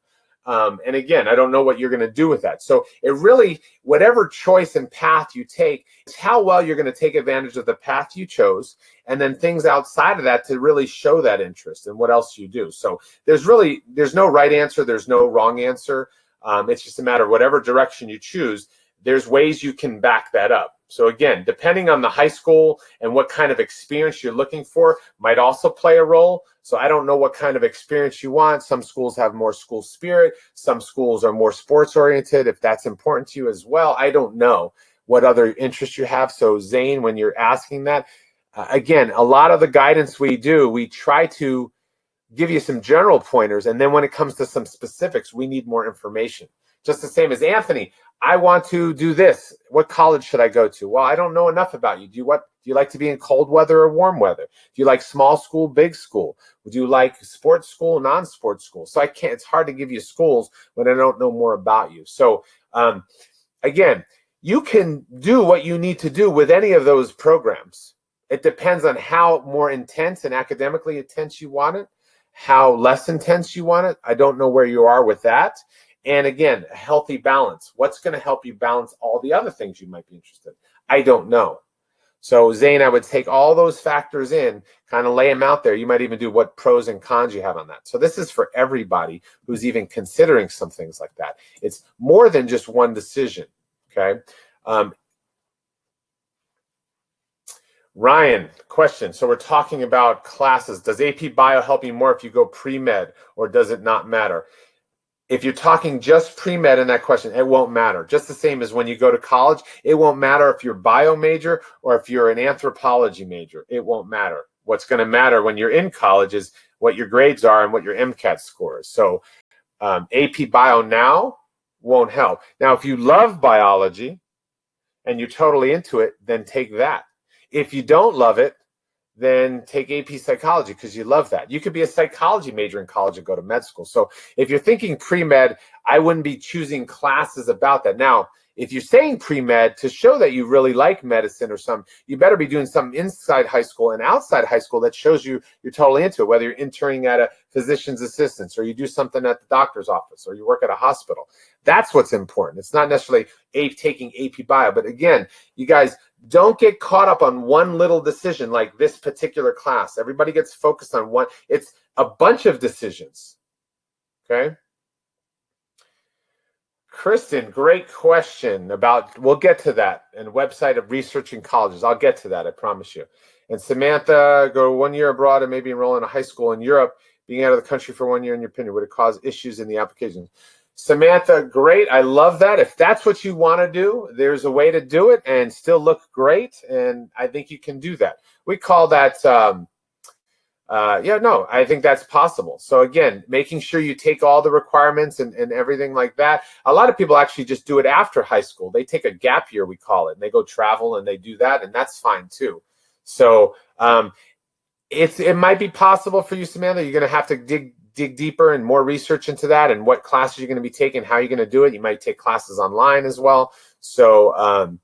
And again, I don't know what you're going to do with that. So it really, whatever choice and path you take, it's how well you're going to take advantage of the path you chose, and then things outside of that to really show that interest and what else you do. So there's no right answer. There's no wrong answer. It's just a matter of whatever direction you choose, there's ways you can back that up. So again, depending on the high school and what kind of experience you're looking for might also play a role. So I don't know what kind of experience you want. Some schools have more school spirit. Some schools are more sports oriented, if that's important to you as well. I don't know what other interests you have. So Zane, when you're asking that, again, a lot of the guidance we do, we try to give you some general pointers. And then when it comes to some specifics, we need more information. Just the same as Anthony, I want to do this. What college should I go to? Well, I don't know enough about you. Do you like to be in cold weather or warm weather? Do you like small school, big school? Do you like sports school, non-sports school? So it's hard to give you schools when I don't know more about you. So again, you can do what you need to do with any of those programs. It depends on how more intense and academically intense you want it, how less intense you want it. I don't know where you are with that. And again, a healthy balance. What's going to help you balance all the other things you might be interested in? I don't know. So Zane, I would take all those factors in, kind of lay them out there. You might even do what pros and cons you have on that. So this is for everybody who's even considering some things like that. It's more than just one decision, okay? Ryan, question. So we're talking about classes. Does AP Bio help you more if you go pre-med, or does it not matter? If you're talking just pre-med in that question, it won't matter. Just the same as when you go to college, it won't matter if you're bio major or if you're an anthropology major. It won't matter. What's going to matter when you're in college is what your grades are and what your MCAT score is. So AP Bio now won't help. Now, if you love biology and you're totally into it, then take that. If you don't love it, then take AP Psychology because you love that. You could be a psychology major in college and go to med school. So if you're thinking pre-med, I wouldn't be choosing classes about that. Now, if you're saying pre-med to show that you really like medicine or something, you better be doing something inside high school and outside high school that shows you're totally into it, whether you're interning at a physician's assistant or you do something at the doctor's office or you work at a hospital. That's what's important. It's not necessarily taking AP Bio. But again, you guys, don't get caught up on one little decision like this particular class. Everybody gets focused on one. It's a bunch of decisions, okay? Kristen, great question about, we'll get to that, and website of researching colleges. I'll get to that, I promise you. And Samantha, go 1 year abroad and maybe enroll in a high school in Europe. Being out of the country for 1 year, in your opinion, would it cause issues in the application? Samantha, great. I love that. If that's what you want to do, there's a way to do it and still look great. And I think you can do that. We call that, I think that's possible. So again, making sure you take all the requirements and everything like that. A lot of people actually just do it after high school. They take a gap year, we call it, and they go travel and they do that, and that's fine too. So it might be possible for you, Samantha. You're going to have to dig deeper and more research into that and what classes you're going to be taking, how you're going to do it. You might take classes online as well. So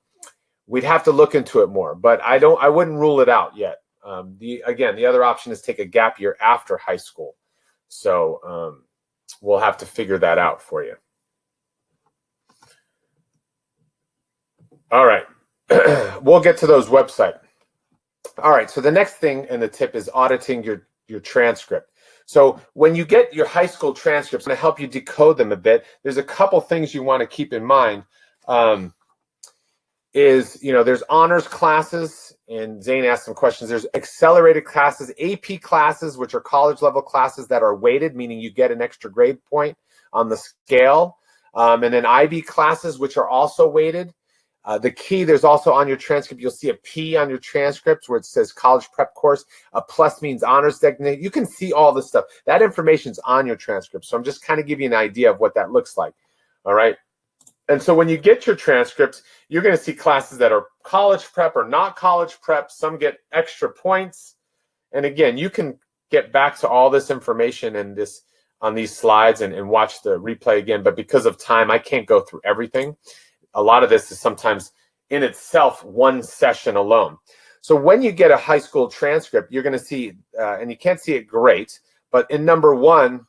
we'd have to look into it more, but I wouldn't rule it out yet. The other option is take a gap year after high school. So we'll have to figure that out for you. All right. We'll get to those websites. All right. So the next thing and the tip is auditing your transcript. So when you get your high school transcripts, and to help you decode them a bit, there's a couple things you want to keep in mind. There's honors classes, and Zane asked some questions. There's accelerated classes, AP classes, which are college level classes that are weighted, meaning you get an extra grade point on the scale. And then IB classes, which are also weighted. The key, there's also on your transcript, you'll see a P on your transcript where it says college prep course. A plus means honors designate. You can see all this stuff. That information's on your transcript. So I'm just kind of giving you an idea of what that looks like. All right. And so when you get your transcripts, you're going to see classes that are college prep or not college prep. Some get extra points. And again, you can get back to all this information and this on these slides and watch the replay again. But because of time, I can't go through everything. A lot of this is sometimes in itself one session alone. So when you get a high school transcript, you're going to see, and you can't see it great, but in number 1,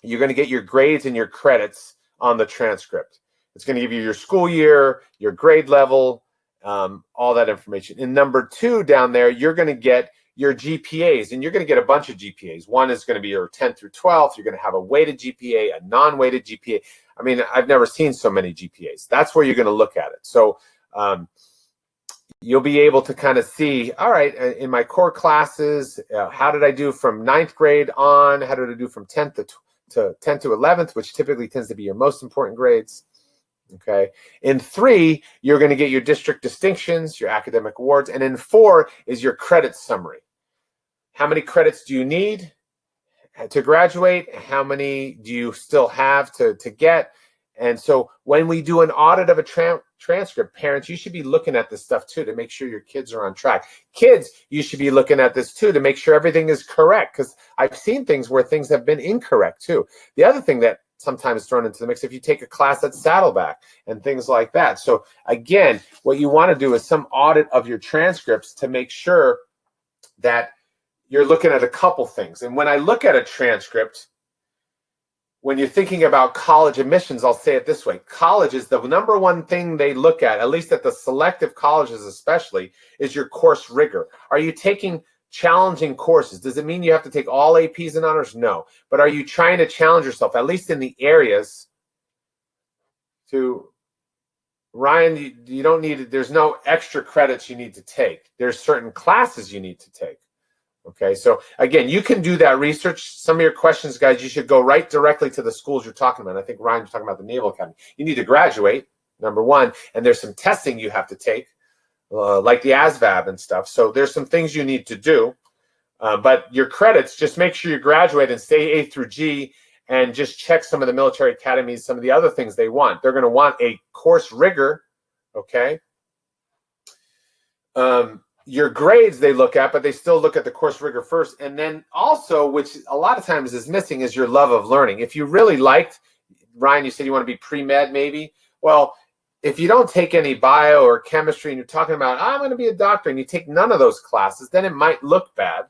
you're going to get your grades and your credits on the transcript. It's going to give you your school year, your grade level, all that information. In number 2 down there, you're going to get your GPAs, and you're going to get a bunch of GPAs. One is going to be your 10th through 12th. You're going to have a weighted GPA, a non-weighted GPA. I mean, I've never seen so many GPAs. That's where you're going to look at it. So you'll be able to kind of see, all right, in my core classes, how did I do from 9th grade on? How did I do from 10th to 10th to 11th, which typically tends to be your most important grades? Okay. In 3, you're going to get your district distinctions, your academic awards. And in 4 is your credit summary. How many credits do you need to graduate? How many do you still have to get? And so when we do an audit of a transcript, parents, you should be looking at this stuff too to make sure your kids are on track. Kids, you should be looking at this too to make sure everything is correct, because I've seen things where things have been incorrect too. The other thing that sometimes thrown into the mix, if you take a class at Saddleback and things like that. So again, what you want to do is some audit of your transcripts to make sure that you're looking at a couple things. And when I look at a transcript, when you're thinking about college admissions, I'll say it this way. College is the number one thing they look at least at the selective colleges especially, is your course rigor. Are you taking challenging courses? Does it mean you have to take all APs and honors? No. But are you trying to challenge yourself, at least in the areas to, Ryan, you don't need, there's no extra credits you need to take. There's certain classes you need to take. Okay, so again, you can do that research. Some of your questions, guys, you should go right directly to the schools you're talking about. I think Ryan was talking about the Naval Academy. You need to graduate, number 1, and there's some testing you have to take, like the ASVAB and stuff. So there's some things you need to do. But your credits, just make sure you graduate and stay A through G, and just check some of the military academies, some of the other things they want. They're going to want a course rigor, okay? Your grades they look at, but they still look at the course rigor first. And then also, which a lot of times is missing, is your love of learning. If you really liked, Ryan, you said you want to be pre-med maybe. Well, if you don't take any bio or chemistry and you're talking about, I'm going to be a doctor, and you take none of those classes, then it might look bad.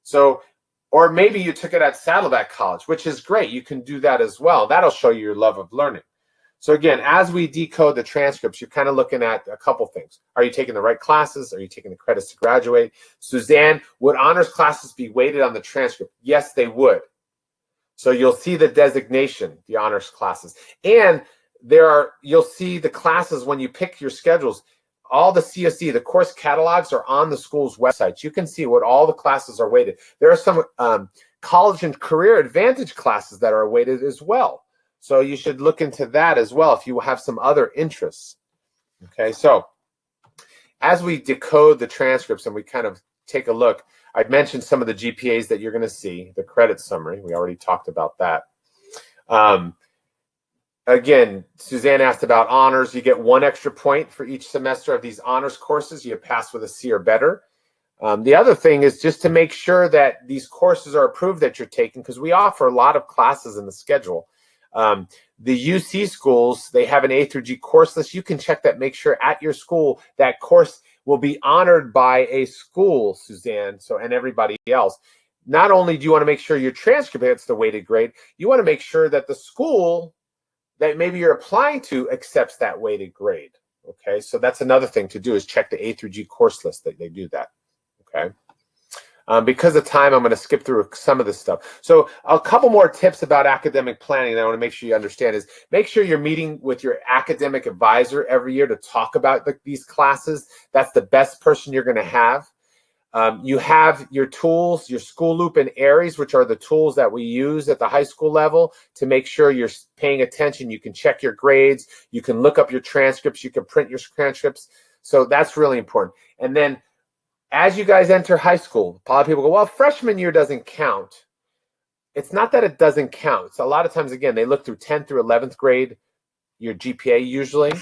So, or maybe you took it at Saddleback College, which is great. You can do that as well. That'll show you your love of learning. So again, as we decode the transcripts, you're kind of looking at a couple things. Are you taking the right classes? Are you taking the credits to graduate? Suzanne, would honors classes be weighted on the transcript? Yes, they would. So you'll see the designation, the honors classes. And you'll see the classes when you pick your schedules. All the CUSD, the course catalogs are on the school's websites. You can see what all the classes are weighted. There are some college and career advantage classes that are weighted as well. So you should look into that as well if you have some other interests. Okay, so as we decode the transcripts and we kind of take a look, I've mentioned some of the GPAs that you're going to see, the credit summary. We already talked about that. Again, Suzanne asked about honors. You get 1 extra point for each semester of these honors courses. You pass with a C or better. The other thing is just to make sure that these courses are approved that you're taking, because we offer a lot of classes in the schedule. The UC schools, they have an A through G course list. You can check that, make sure at your school that course will be honored by a school, Suzanne, and everybody else. Not only do you want to make sure your transcript gets the weighted grade, you want to make sure that the school that maybe you're applying to accepts that weighted grade. Okay, so that's another thing to do, is check the A through G course list that they do that. Okay. Because of time, I'm going to skip through some of this stuff. So a couple more tips about academic planning that I want to make sure you understand is make sure you're meeting with your academic advisor every year to talk about these classes. That's the best person you're going to have. You have your tools, your school loop and Aries, which are the tools that we use at the high school level to make sure you're paying attention. You can check your grades. You can look up your transcripts. You can print your transcripts. So that's really important. And then as you guys enter high school, a lot of people go, well, freshman year doesn't count. It's not that it doesn't count. So a lot of times, again, they look through 10th through 11th grade, your GPA usually.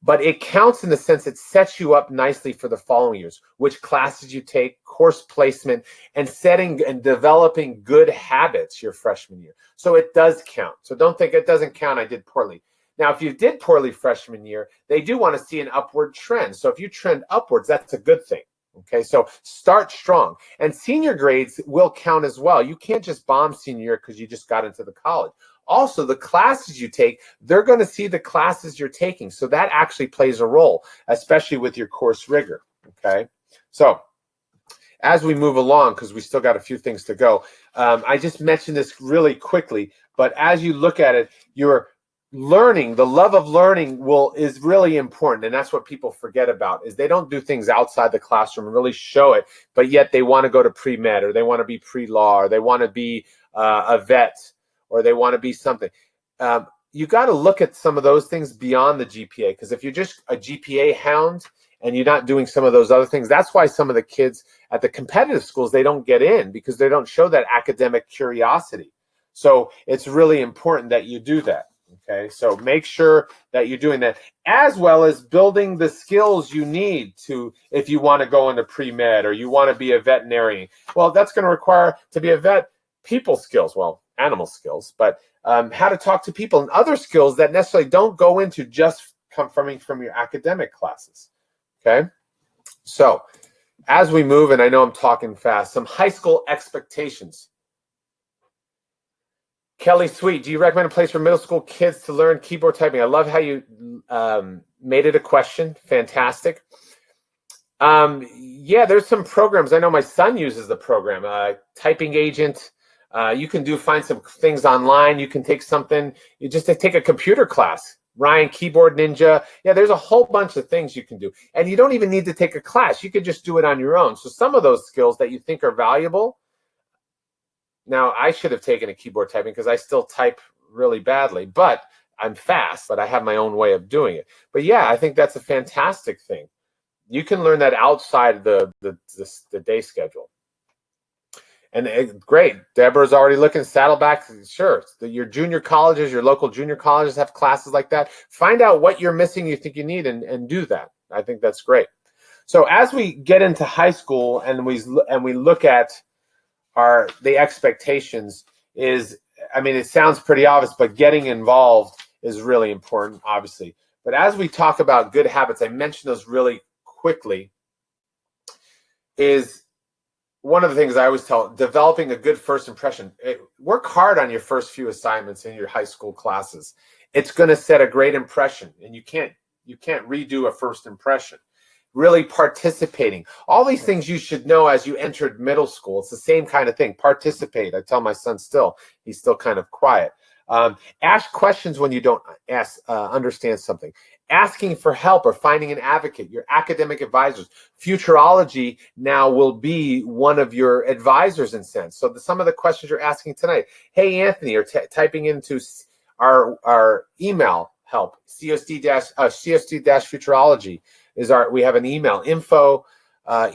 But it counts in the sense it sets you up nicely for the following years, which classes you take, course placement, and setting and developing good habits your freshman year. So it does count. So don't think it doesn't count, I did poorly. Now, if you did poorly freshman year, they do want to see an upward trend. So if you trend upwards, that's a good thing. Okay, so start strong. And senior grades will count as well. You can't just bomb senior year because you just got into the college. Also, the classes you take, they're going to see the classes you're taking. So that actually plays a role, especially with your course rigor. Okay, so as we move along, because we still got a few things to go, I just mentioned this really quickly, but as you look at it, your learning, the love of learning is really important. And that's what people forget about, is they don't do things outside the classroom and really show it, but yet they want to go to pre-med, or they want to be pre-law, or they want to be a vet, or they want to be something. You got to look at some of those things beyond the GPA, because if you're just a GPA hound and you're not doing some of those other things, that's why some of the kids at the competitive schools, they don't get in, because they don't show that academic curiosity. So it's really important that you do that. Okay, so make sure that you're doing that, as well as building the skills you need to, if you want to go into pre-med or you want to be a veterinarian. Well, that's going to require, to be a vet, people skills, well, animal skills, but how to talk to people and other skills that necessarily don't go into just coming from your academic classes. Okay, so as we move, and I know I'm talking fast, some high school expectations. Kelly Sweet, do you recommend a place for middle school kids to learn keyboard typing? I love how you made it a question. Fantastic. Yeah, there's some programs. I know my son uses the program, Typing Agent. You can find some things online. You can take something, you just take a computer class. Ryan, Keyboard Ninja. Yeah, there's a whole bunch of things you can do. And you don't even need to take a class. You could just do it on your own. So some of those skills that you think are valuable. Now, I should have taken a keyboard typing because I still type really badly, but I'm fast, but I have my own way of doing it. But yeah, I think that's a fantastic thing. You can learn that outside the day schedule. And great, Deborah's already looking, Saddleback, sure. Your junior colleges, your local junior colleges have classes like that. Find out what you're missing, you think you need, and do that. I think that's great. So as we get into high school and we look at the expectations, is, I mean, it sounds pretty obvious, but getting involved is really important, obviously. But as we talk about good habits, I mentioned those really quickly, is one of the things I always tell, developing a good first impression. Work hard on your first few assignments in your high school classes. It's going to set a great impression, and you can't redo a first impression. Really participating. All these things you should know as you entered middle school. It's the same kind of thing. Participate. I tell my son he's still kind of quiet. Ask questions when you don't understand something. Asking for help or finding an advocate, your academic advisors. Futureology now will be one of your advisors in a sense. So some of the questions you're asking tonight, hey, Anthony, or typing into our email help, CUSD-Futureology. We have an info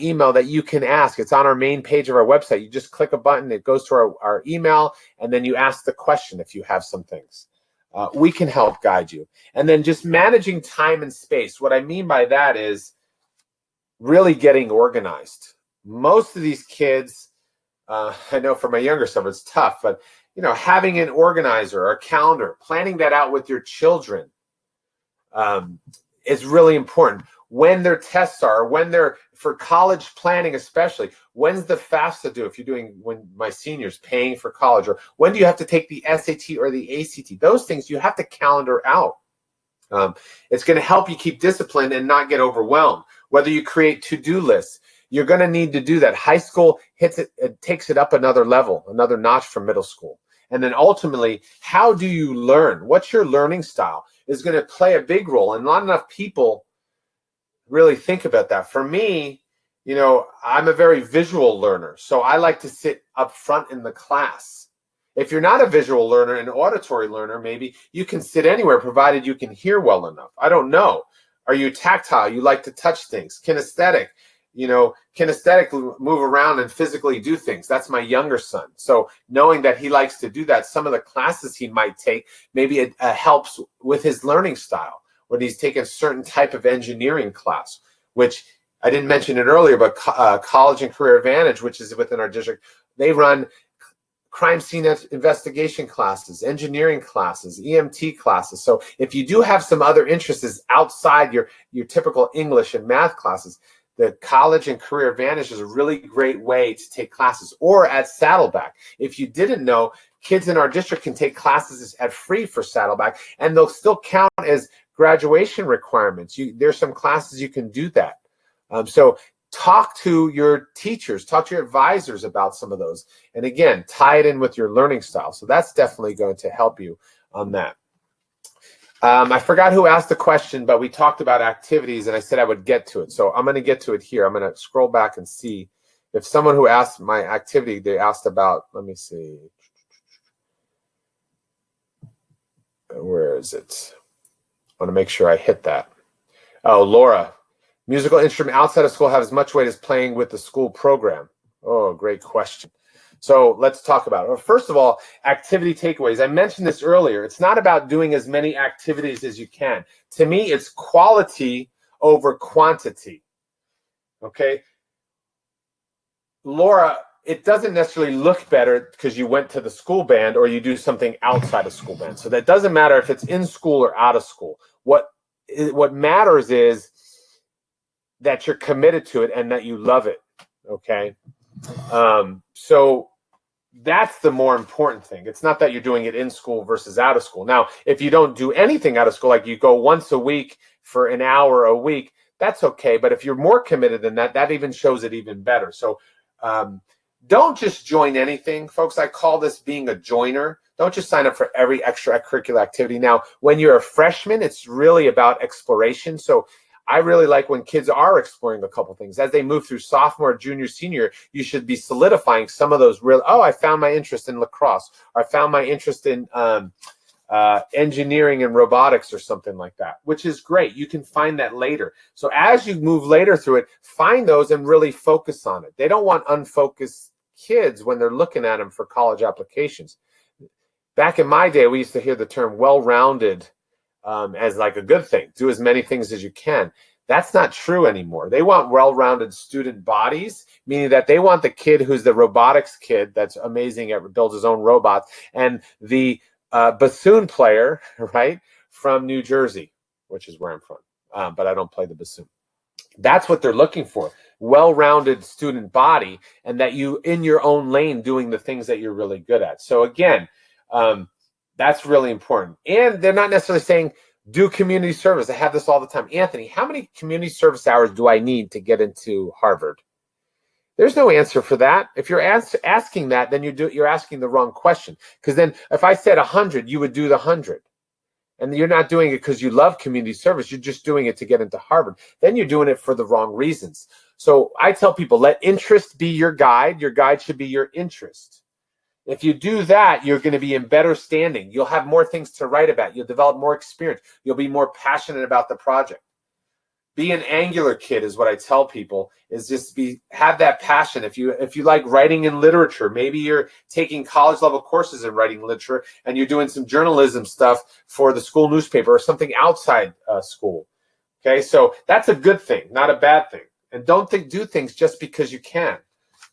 email that you can ask. It's on our main page of our website. You just click a button, it goes to our email, and then you ask the question if you have some things. We can help guide you. And then just managing time and space. What I mean by that is really getting organized. Most of these kids, I know for my younger son, it's tough, but having an organizer or a calendar, planning that out with your children is really important. When their tests are, for college planning especially, when's the FAFSA due if you're when my seniors paying for college, or when do you have to take the SAT or the ACT? Those things you have to calendar out. It's going to help you keep disciplined and not get overwhelmed. Whether you create to-do lists, you're going to need to do that. High school takes it up another level, another notch from middle school. And then ultimately, how do you learn? What's your learning style is going to play a big role. And not enough people really think about that. For me, You know, I'm a very visual learner, so I like to sit up front in the class. If you're not a visual learner, an auditory learner, maybe you can sit anywhere provided you can hear well enough. I don't know. Are you tactile? You like to touch things. Kinesthetic, you know, kinesthetic, move around and physically do things. That's my younger son. So knowing that he likes to do that, some of the classes he might take, maybe it helps with his learning style when he's taking a certain type of engineering class, which I didn't mention it earlier, but College and Career Advantage, which is within our district, they run crime scene investigation classes, engineering classes, EMT classes. So if you do have some other interests outside your typical English and math classes, the College and Career Advantage is a really great way to take classes. Or at Saddleback, if you didn't know, kids in our district can take classes at free for Saddleback, and they'll still count as graduation requirements. There's some classes you can do that. So talk to your teachers, talk to your advisors about some of those. And again, tie it in with your learning style. So that's definitely going to help you on that. I forgot who asked the question, but we talked about activities and I said I would get to it. So I'm going to get to it here. I'm going to scroll back and see if someone who asked my activity, they asked about, let me see. Where is it? I want to make sure I hit that. Oh, Laura. Musical instrument outside of school have as much weight as playing with the school program? Oh, great question. So let's talk about it. Well, first of all, activity takeaways. I mentioned this earlier. It's not about doing as many activities as you can. To me, it's quality over quantity. Okay? Laura, it doesn't necessarily look better because you went to the school band or you do something outside of school band. So that doesn't matter if it's in school or out of school. What matters is that you're committed to it and that you love it, okay? So that's the more important thing. It's not that you're doing it in school versus out of school. Now, if you don't do anything out of school, like you go once a week for an hour a week, that's okay. But if you're more committed than that, that even shows it even better. So don't just join anything, folks. I call this being a joiner. Don't just sign up for every extracurricular activity. Now, when you're a freshman, it's really about exploration. So I really like when kids are exploring a couple things. As they move through sophomore, junior, senior, you should be solidifying some of those real, I found my interest in lacrosse, or I found my interest in engineering and robotics or something like that, which is great. You can find that later. So as you move later through it, find those and really focus on it. They don't want unfocused kids when they're looking at them for college applications. Back in my day, we used to hear the term well-rounded as like a good thing. Do as many things as you can. That's not true anymore. They want well-rounded student bodies, meaning that they want the kid who's the robotics kid that's amazing at builds his own robots, and the bassoon player, right, from New Jersey, which is where I'm from, but I don't play the bassoon. That's what they're looking for. Well-rounded student body, and that you in your own lane doing the things that you're really good at. So again, that's really important. And they're not necessarily saying do community service. I have this all the time. Anthony, how many community service hours do I need to get into Harvard? There's no answer for that. If you're asking that, then you're asking the wrong question. Because then if I said 100, you would do the 100. And you're not doing it because you love community service. You're just doing it to get into Harvard. Then you're doing it for the wrong reasons. So I tell people, let interest be your guide. Your guide should be your interest. If you do that, you're going to be in better standing. You'll have more things to write about. You'll develop more experience. You'll be more passionate about the project. Be an Angular kid is what I tell people, is just have that passion. If you like writing in literature, maybe you're taking college level courses in writing literature and you're doing some journalism stuff for the school newspaper or something outside school. Okay, so that's a good thing, not a bad thing. And don't do things just because you can.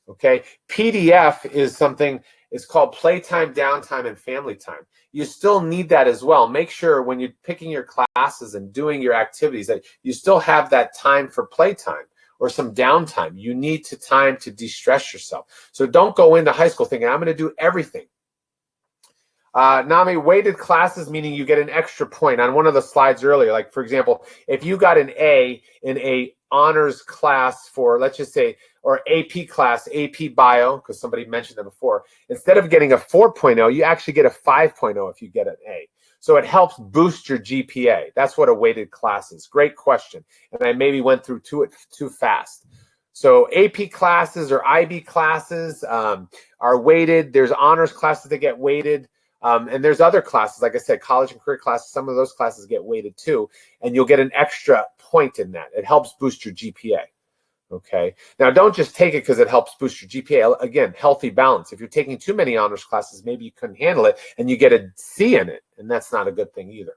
Okay, PDF is something. It's called playtime, downtime, and family time. You still need that as well. Make sure when you're picking your classes and doing your activities that you still have that time for playtime or some downtime. You need time to de-stress yourself. So don't go into high school thinking, I'm going to do everything. Nami, weighted classes, meaning you get an extra point. On one of the slides earlier, like for example, if you got an A in a honors class for, let's just say, or AP class, AP Bio, because somebody mentioned it before, instead of getting a 4.0, you actually get a 5.0 if you get an A. So it helps boost your GPA. That's what a weighted class is. Great question. And I maybe went through it too fast. So AP classes or IB classes are weighted. There's honors classes that get weighted. And there's other classes, like I said, college and career classes, some of those classes get weighted too. And you'll get an extra point in that. It helps boost your GPA. Okay. Now, don't just take it because it helps boost your GPA. Again, healthy balance. If you're taking too many honors classes, maybe you couldn't handle it and you get a C in it. And that's not a good thing either.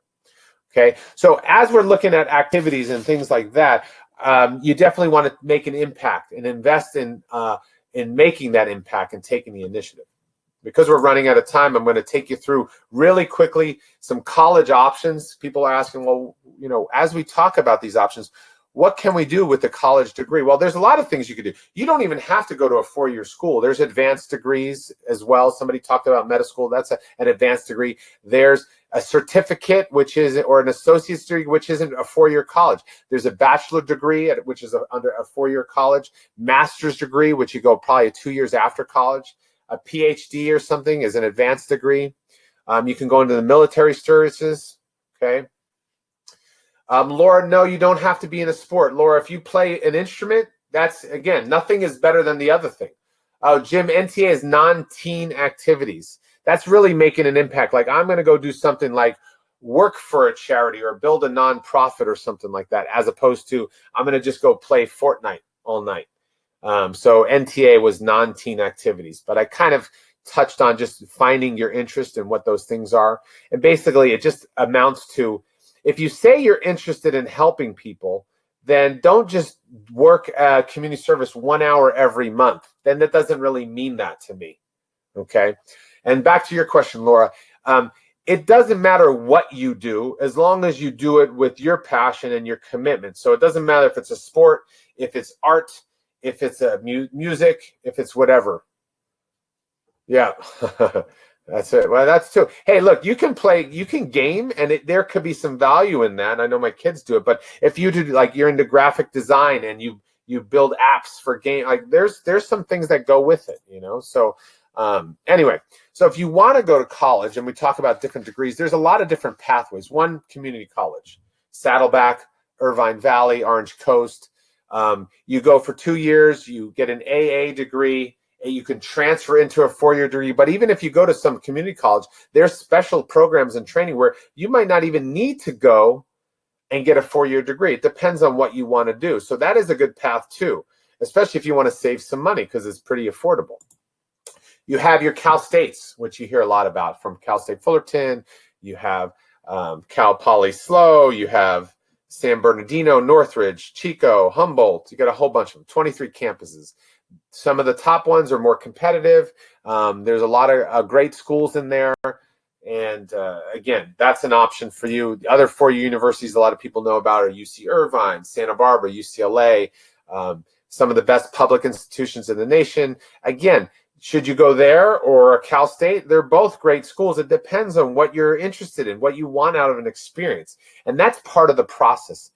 Okay. So as we're looking at activities and things like that, you definitely want to make an impact and invest in making that impact and taking the initiative. Because we're running out of time, I'm going to take you through really quickly some college options. People are asking, well, you know, as we talk about these options, what can we do with the college degree? Well, there's a lot of things you could do. You don't even have to go to a four-year school. There's advanced degrees as well. Somebody talked about medical school. That's an advanced degree. There's a certificate, which is, or an associate's degree, which isn't a four-year college. There's a bachelor degree, which is under a four-year college. Master's degree, which you go probably 2 years after college. A PhD or something is an advanced degree. You can go into the military services, okay? Laura, no, you don't have to be in a sport. Laura, if you play an instrument, that's, again, nothing is better than the other thing. Oh, Jim, NTA is non-teen activities. That's really making an impact. Like, I'm going to go do something like work for a charity or build a nonprofit or something like that, as opposed to I'm going to just go play Fortnite all night. So NTA was non-teen activities, but I kind of touched on just finding your interest in what those things are. And basically, it just amounts to, if you say you're interested in helping people, then don't just work community service 1 hour every month. Then that doesn't really mean that to me, okay? And back to your question, Laura, it doesn't matter what you do as long as you do it with your passion and your commitment. So it doesn't matter if it's a sport, if it's art, if it's a music, if it's whatever. Yeah, that's it. Well, that's too. Hey, look, you can play, you can game, and there could be some value in that. I know my kids do it, but if you do, like, you're into graphic design and you build apps for game, like there's some things that go with it, you know. So anyway, so if you want to go to college, and we talk about different degrees, there's a lot of different pathways. One, community college, Saddleback, Irvine Valley, Orange Coast. You go for 2 years, you get an AA degree, and you can transfer into a four-year degree. But even if you go to some community college, there's special programs and training where you might not even need to go and get a four-year degree. It depends on what you want to do. So that is a good path too, especially if you want to save some money because it's pretty affordable. You have your Cal States, which you hear a lot about, from Cal State Fullerton. You have Cal Poly SLO. You have San Bernardino, Northridge, Chico, Humboldt. You got a whole bunch of them, 23 campuses. Some of the top ones are more competitive. There's a lot of great schools in there. And again, that's an option for you. The other four universities a lot of people know about are UC Irvine, Santa Barbara, UCLA, some of the best public institutions in the nation. Again, should you go there or Cal State? They're both great schools. It depends on what you're interested in, what you want out of an experience. And that's part of the process.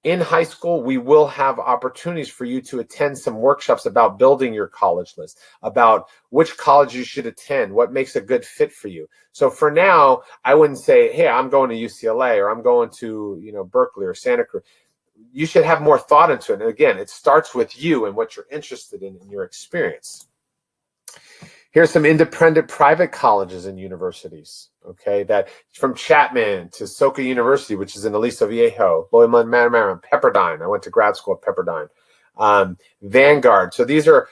In high school, we will have opportunities for you to attend some workshops about building your college list, about which college you should attend, what makes a good fit for you. So for now, I wouldn't say, hey, I'm going to UCLA or I'm going to, you know, Berkeley or Santa Cruz. You should have more thought into it. And again, it starts with you and what you're interested in your experience. Here's some independent private colleges and universities, okay, that from Chapman to Soka University, which is in Aliso Viejo, Loyola Marymount, Pepperdine. I went to grad school at Pepperdine. Vanguard. So these are,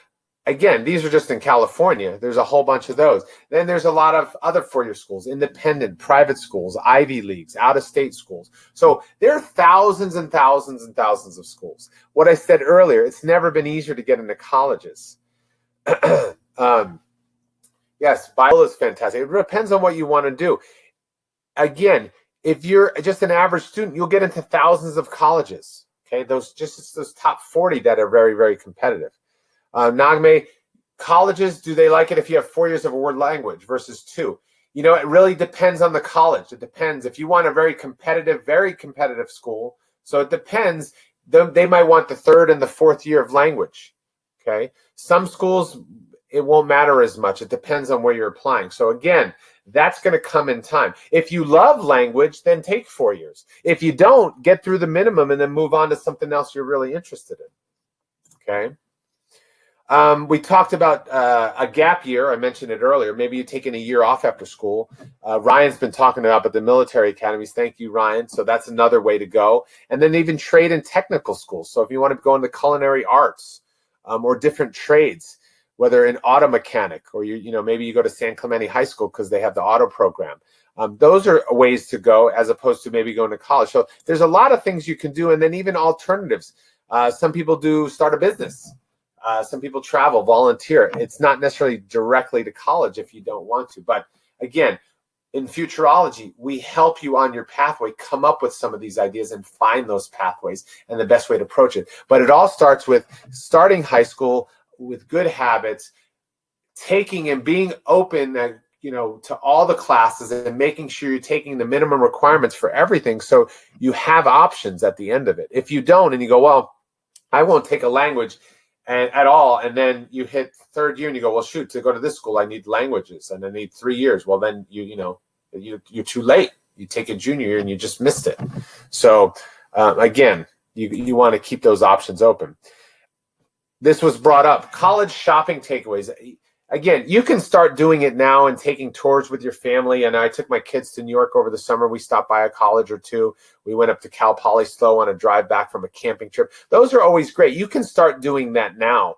again, these are just in California. There's a whole bunch of those. Then there's a lot of other four-year schools, independent private schools, Ivy Leagues, out-of-state schools. So there are thousands and thousands and thousands of schools. What I said earlier, it's never been easier to get into colleges. Yes, Bible is fantastic. It depends on what you want to do. Again, if you're just an average student, you'll get into thousands of colleges. Okay, those top 40 that are very, very competitive. Nagme, colleges, do they like it if you have 4 years of a world language versus 2? You know, it really depends on the college. It depends. If you want a very competitive school, so it depends. They might want the 3rd and the 4th year of language. Okay, some schools, it won't matter as much. It depends on where you're applying. So again, that's going to come in time. If you love language, then take 4 years. If you don't, get through the minimum and then move on to something else you're really interested in. Okay. We talked about a gap year. I mentioned it earlier. Maybe you're taking a year off after school. Ryan's been talking about the military academies. Thank you, Ryan. So that's another way to go. And then even trade and technical schools. So if you want to go into culinary arts or different trades, whether in auto mechanic or maybe you go to San Clemente High School because they have the auto program. Those are ways to go as opposed to maybe going to college. So there's a lot of things you can do, and then even alternatives. Some people start a business. Some people travel, volunteer. It's not necessarily directly to college if you don't want to. But again, in Futurology, we help you on your pathway come up with some of these ideas and find those pathways and the best way to approach it. But it all starts with starting high school with good habits, taking and being open to all the classes and making sure you're taking the minimum requirements for everything so you have options at the end of it. If you don't and you go, well, I won't take a language at all, and then you hit third year and you go, well, shoot, to go to this school I need languages and I need 3 years. Well, then you're too late. You take a junior year and you just missed it. So again, you want to keep those options open. This was brought up, college shopping takeaways. Again, you can start doing it now and taking tours with your family. And I took my kids to New York over the summer. We stopped by a college or two. We went up to Cal Poly Slow on a drive back from a camping trip. Those are always great. You can start doing that now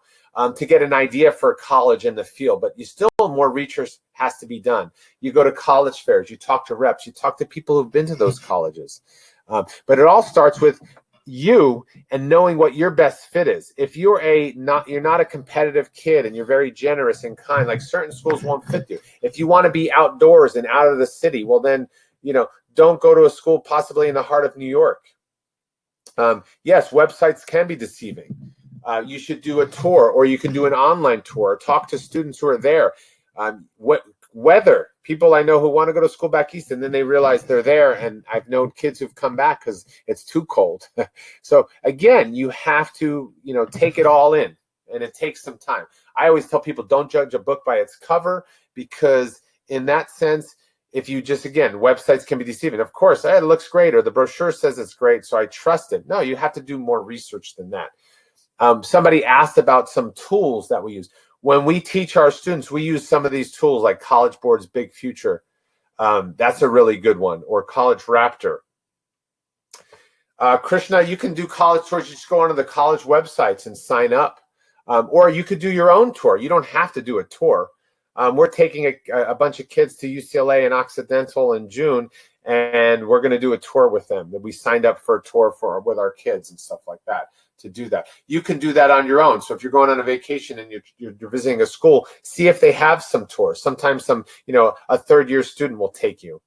to get an idea for college in the field. But you still, more research has to be done. You go to college fairs. You talk to reps. You talk to people who've been to those colleges. But it all starts with you and knowing what your best fit is. If you're not a competitive kid and you're very generous and kind, like certain schools won't fit you. If you want to be outdoors and out of the city, well then, don't go to a school possibly in the heart of New York. Yes, websites can be deceiving. You should do a tour, or you can do an online tour, talk to students who are there. Weather. People I know who want to go to school back east and then they realize they're there, and I've known kids who've come back because it's too cold. So again, you have to take it all in, and it takes some time. I always tell people, don't judge a book by its cover, because in that sense, if you just, again, websites can be deceiving. Of course, it looks great, or the brochure says it's great, so I trust it. No, you have to do more research than that. Somebody asked about some tools that we use. When we teach our students, we use some of these tools like College Board's Big Future. That's a really good one. Or College Raptor. Krishna, you can do college tours. You just go onto the college websites and sign up. Or you could do your own tour. You don't have to do a tour. We're taking a bunch of kids to UCLA and Occidental in June, and we're going to do a tour with them. We signed up for a tour with our kids and stuff like that. To do that, you can do that on your own. So if you're going on a vacation and you're visiting a school, see if they have some tours. Sometimes a third-year student will take you.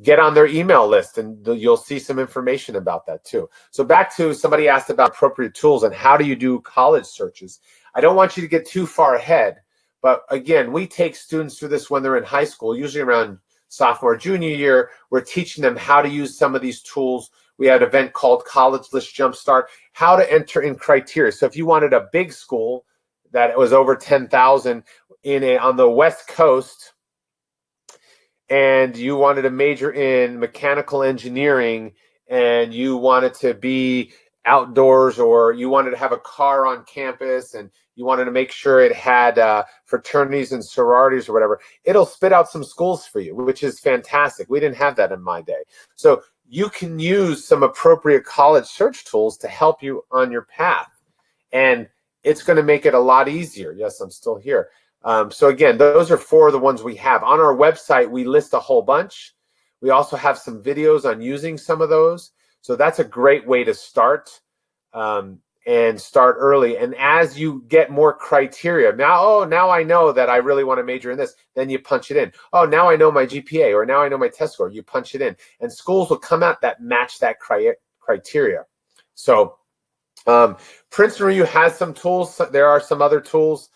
Get on their email list, and you'll see some information about that too. So back to, somebody asked about appropriate tools and how do you do college searches. I don't want you to get too far ahead, but again, we take students through this when they're in high school, usually around sophomore, junior year. We're teaching them how to use some of these tools. We had an event called College List Jumpstart, how to enter in criteria. So if you wanted a big school that was over 10,000 on the West Coast, and you wanted to major in mechanical engineering, and you wanted to be outdoors, or you wanted to have a car on campus, and you wanted to make sure it had fraternities and sororities or whatever, it'll spit out some schools for you, which is fantastic. We didn't have that in my day. So you can use some appropriate college search tools to help you on your path, and it's going to make it a lot easier. Yes, I'm still here. So again, those are 4 of the ones we have. On our website, we list a whole bunch. We also have some videos on using some of those. So that's a great way to start, and start early. And as you get more criteria, now I know that I really want to major in this, then you punch it in. Oh, now I know my GPA, or now I know my test score. You punch it in. And schools will come out that match that criteria. So Princeton Review has some tools. There are some other tools.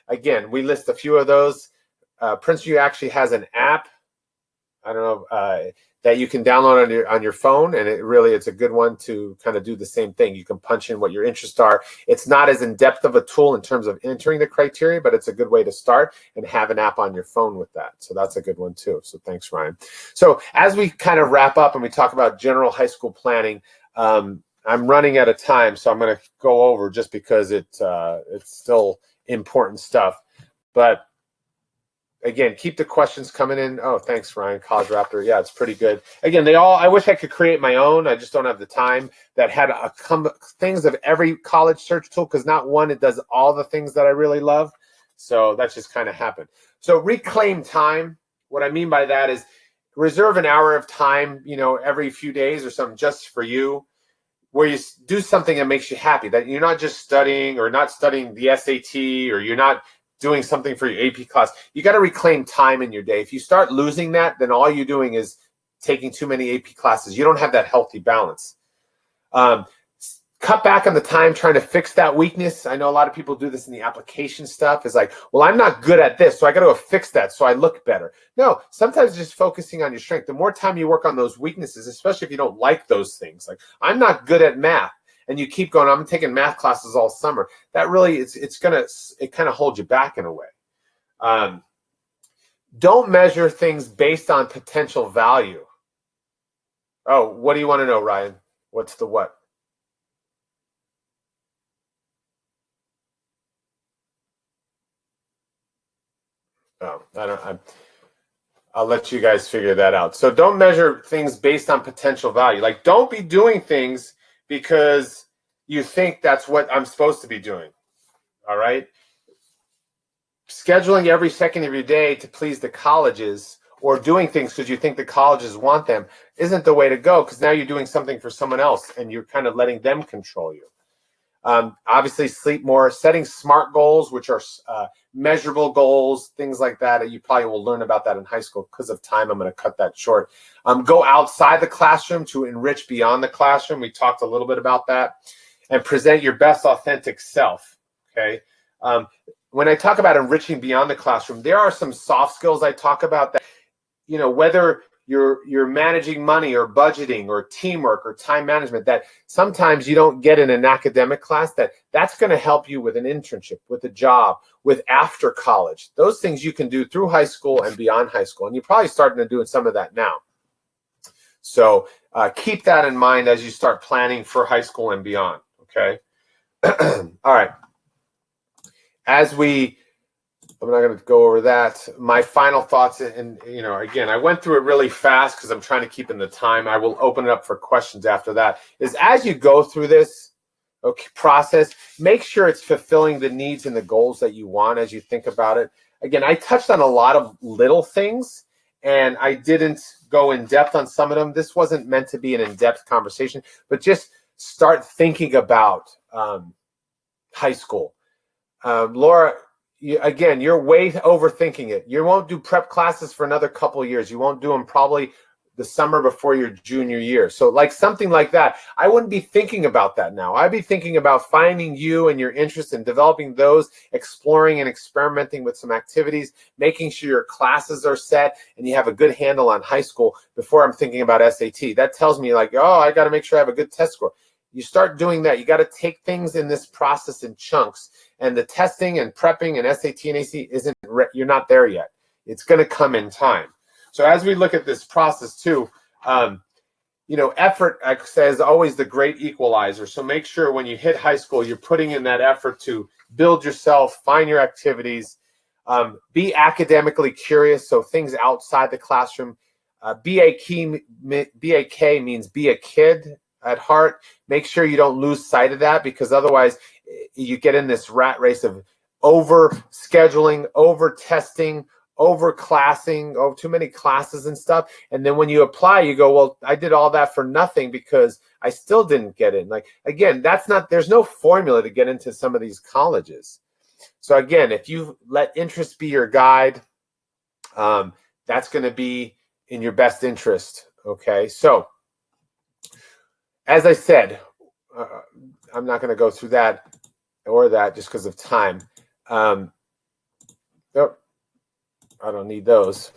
Again, we list a few of those. Princeton Review actually has an app. I don't know, that you can download on your phone, and it's a good one to kind of do the same thing. You can punch in what your interests are. It's not as in-depth of a tool in terms of entering the criteria, but it's a good way to start and have an app on your phone with that. So that's a good one too. So thanks, Ryan. So as we kind of wrap up and we talk about general high school planning, I'm running out of time, so I'm going to go over just because it's still important stuff. But again, keep the questions coming in. Oh, thanks, Ryan. College Raptor. Yeah, it's pretty good. Again, I wish I could create my own. I just don't have the time that had things of every college search tool, because not one, it does all the things that I really love. So that's just kind of happened. So reclaim time. What I mean by that is reserve an hour of time, every few days or something just for you, where you do something that makes you happy, that you're not just studying or not studying the SAT, or you're not doing something for your AP class. You got to reclaim time in your day. If you start losing that, then all you're doing is taking too many AP classes. You don't have that healthy balance. Cut back on the time trying to fix that weakness. I know a lot of people do this in the application stuff. It's like, well, I'm not good at this, so I got to go fix that so I look better. No, sometimes just focusing on your strength. The more time you work on those weaknesses, especially if you don't like those things, like I'm not good at math, and you keep going, I'm taking math classes all summer. That really, it kind of holds you back in a way. Don't measure things based on potential value. Oh, what do you want to know, Ryan? What's the what? Oh, I'll let you guys figure that out. So don't measure things based on potential value. Like, don't be doing things because you think that's what I'm supposed to be doing. All right? Scheduling every second of your day to please the colleges, or doing things because you think the colleges want them, isn't the way to go, because now you're doing something for someone else and you're kind of letting them control you. Obviously, sleep more, setting SMART goals, which are measurable goals, things like that. You probably will learn about that in high school. Because of time, I'm going to cut that short. Go outside the classroom to enrich beyond the classroom. We talked a little bit about that. And present your best authentic self, okay? When I talk about enriching beyond the classroom, there are some soft skills I talk about that, whether you're managing money or budgeting or teamwork or time management, that sometimes you don't get in an academic class, that's going to help you with an internship, with a job, with after college. Those things you can do through high school and beyond high school. And you're probably starting to do some of that now. So keep that in mind as you start planning for high school and beyond, okay? All right. I'm not going to go over that. My final thoughts, and again, I went through it really fast because I'm trying to keep in the time. I will open it up for questions after that. Is as you go through this process, make sure it's fulfilling the needs and the goals that you want as you think about it. Again, I touched on a lot of little things, and I didn't go in depth on some of them. This wasn't meant to be an in-depth conversation, but just start thinking about high school. Laura, you're way overthinking it. You won't do prep classes for another couple of years. You won't do them probably the summer before your junior year. So like something like that, I wouldn't be thinking about that now. I'd be thinking about finding you and your interest in developing those, exploring and experimenting with some activities, making sure your classes are set and you have a good handle on high school before I'm thinking about SAT. That tells me like, oh, I got to make sure I have a good test score. You start doing that. You got to take things in this process in chunks. And the testing and prepping and SAT and AC you're not there yet. It's going to come in time. So as we look at this process too, effort, I say, is always the great equalizer. So make sure when you hit high school, you're putting in that effort to build yourself, find your activities, be academically curious. So things outside the classroom. BAK means be a kid at heart. Make sure you don't lose sight of that, because otherwise you get in this rat race of over scheduling, over testing, over classing, too many classes and stuff. And then when you apply, you go, well, I did all that for nothing because I still didn't get in. Like, again, there's no formula to get into some of these colleges. So again, if you let interest be your guide, that's going to be in your best interest. Okay. So as I said, I'm not going to go through that or that just because of time. I don't need those.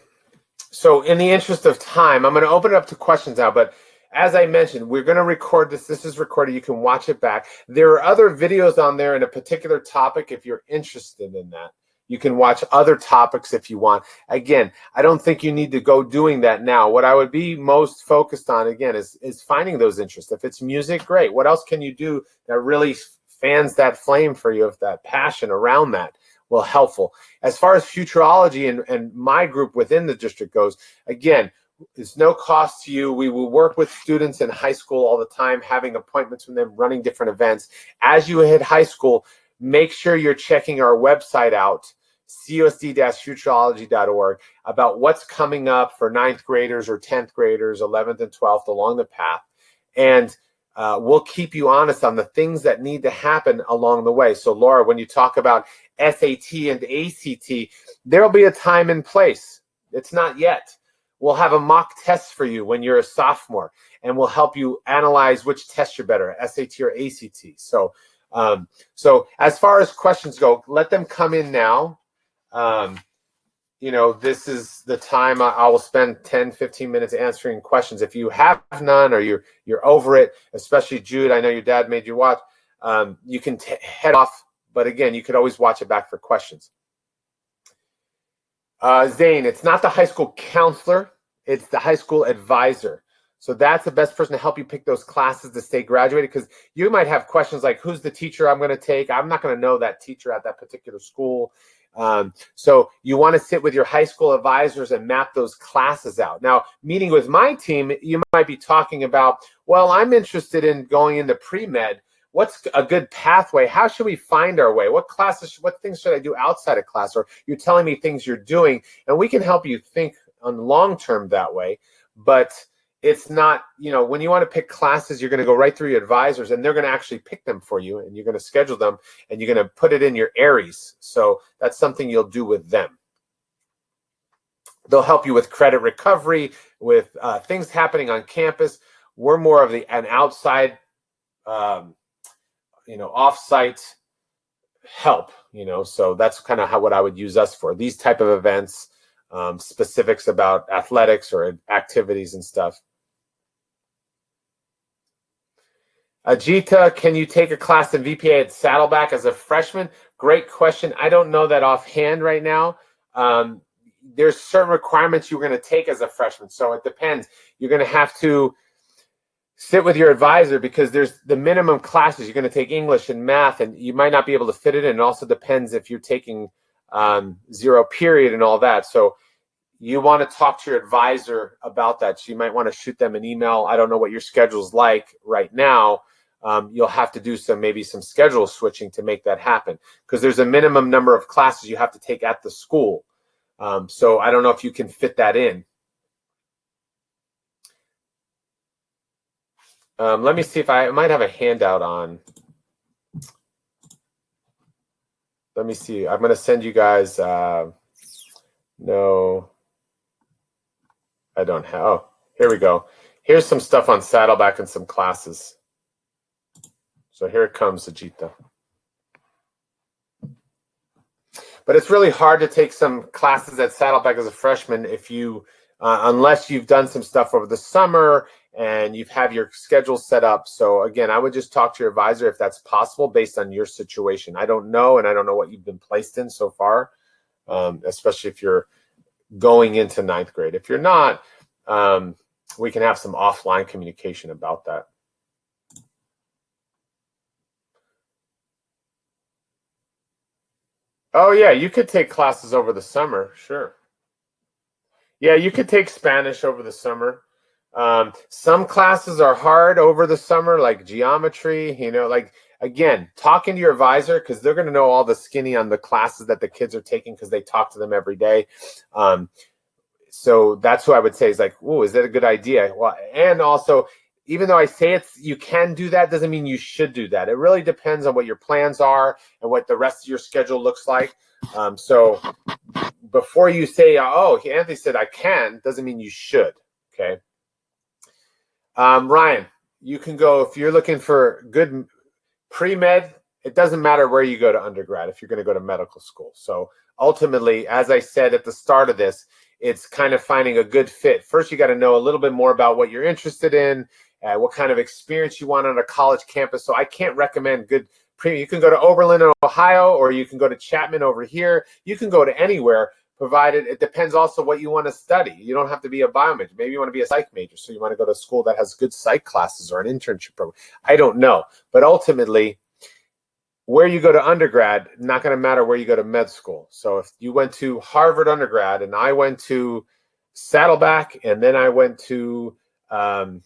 So in the interest of time, I'm going to open it up to questions now. But as I mentioned, we're going to record this. This is recorded. You can watch it back. There are other videos on there in a particular topic if you're interested in that. You can watch other topics if you want. Again, I don't think you need to go doing that now. What I would be most focused on, again, is finding those interests. If it's music, great. What else can you do that really fans that flame for you, if that passion around that will helpful? As far as futurology and my group within the district goes, again, it's no cost to you. We will work with students in high school all the time, having appointments with them, running different events. As you hit high school, make sure you're checking our website out, CUSD-Futureology.org, about what's coming up for 9th graders or 10th graders, 11th and 12th along the path. And we'll keep you honest on the things that need to happen along the way. So Laura, when you talk about SAT and ACT, there'll be a time and place. It's not yet. We'll have a mock test for you when you're a sophomore, and we'll help you analyze which test you're better, SAT or ACT. So as far as questions go, let them come in now. This is the time I will spend 10, 15 minutes answering questions. If you have none or you're over it, especially Jude, I know your dad made you watch, you can head off. But again, you could always watch it back for questions. Zane, it's not the high school counselor, it's the high school advisor. So that's the best person to help you pick those classes to stay graduated, because you might have questions like, who's the teacher I'm going to take? I'm not going to know that teacher at that particular school. So you want to sit with your high school advisors and map those classes out. Now, meeting with my team, you might be talking about, well, I'm interested in going into pre-med. What's a good pathway? How should we find our way? What classes, what things should I do outside of class? Or you're telling me things you're doing, and we can help you think on long term that way. But it's not, when you want to pick classes, you're going to go right through your advisors, and they're going to actually pick them for you, and you're going to schedule them, and you're going to put it in your Aries. So that's something you'll do with them. They'll help you with credit recovery, with things happening on campus. We're more of an outside, off-site help, so that's kind of what I would use us for. These type of events, specifics about athletics or activities and stuff. Ajita, can you take a class in VPA at Saddleback as a freshman? Great question. I don't know that offhand right now. There's certain requirements you're going to take as a freshman, so it depends. You're going to have to sit with your advisor, because there's the minimum classes. You're going to take English and math, and you might not be able to fit it in. It also depends if you're taking zero period and all that. So you want to talk to your advisor about that. So you might want to shoot them an email. I don't know what your schedule's like right now. You'll have to do maybe some schedule switching to make that happen, because there's a minimum number of classes you have to take at the school. So I don't know if you can fit that in. Let me see if I might have a handout on. Let me see. I'm going to send you guys. No, I don't have. Oh, here we go. Here's some stuff on Saddleback and some classes. So here it comes, Ajita. But it's really hard to take some classes at Saddleback as a freshman if you, unless you've done some stuff over the summer and you have your schedule set up. So again, I would just talk to your advisor if that's possible based on your situation. I don't know, and I don't know what you've been placed in so far, especially if you're going into 9th grade. If you're not, we can have some offline communication about that. Oh yeah, you could take classes over the summer, sure. Yeah, you could take Spanish over the summer. Some classes are hard over the summer, like geometry, again, talking to your advisor, because they're going to know all the skinny on the classes that the kids are taking, because they talk to them every day. So that's what I would say is like, oh, is that a good idea? Well, and also, even though I say you can do that, doesn't mean you should do that. It really depends on what your plans are and what the rest of your schedule looks like. So before you say, oh, Anthony said I can, doesn't mean you should, okay? Ryan, you can go, if you're looking for good pre-med, it doesn't matter where you go to undergrad if you're going to go to medical school. So ultimately, as I said at the start of this, it's kind of finding a good fit. First, you got to know a little bit more about what you're interested in, what kind of experience you want on a college campus. So I can't recommend good You can go to Oberlin, Ohio, or you can go to Chapman over here. You can go to anywhere, provided it depends also what you want to study. You don't have to be a bio major. Maybe you want to be a psych major, so you want to go to a school that has good psych classes or an internship program. I don't know. But ultimately, where you go to undergrad, not going to matter where you go to med school. So if you went to Harvard undergrad and I went to Saddleback and then I went to Cal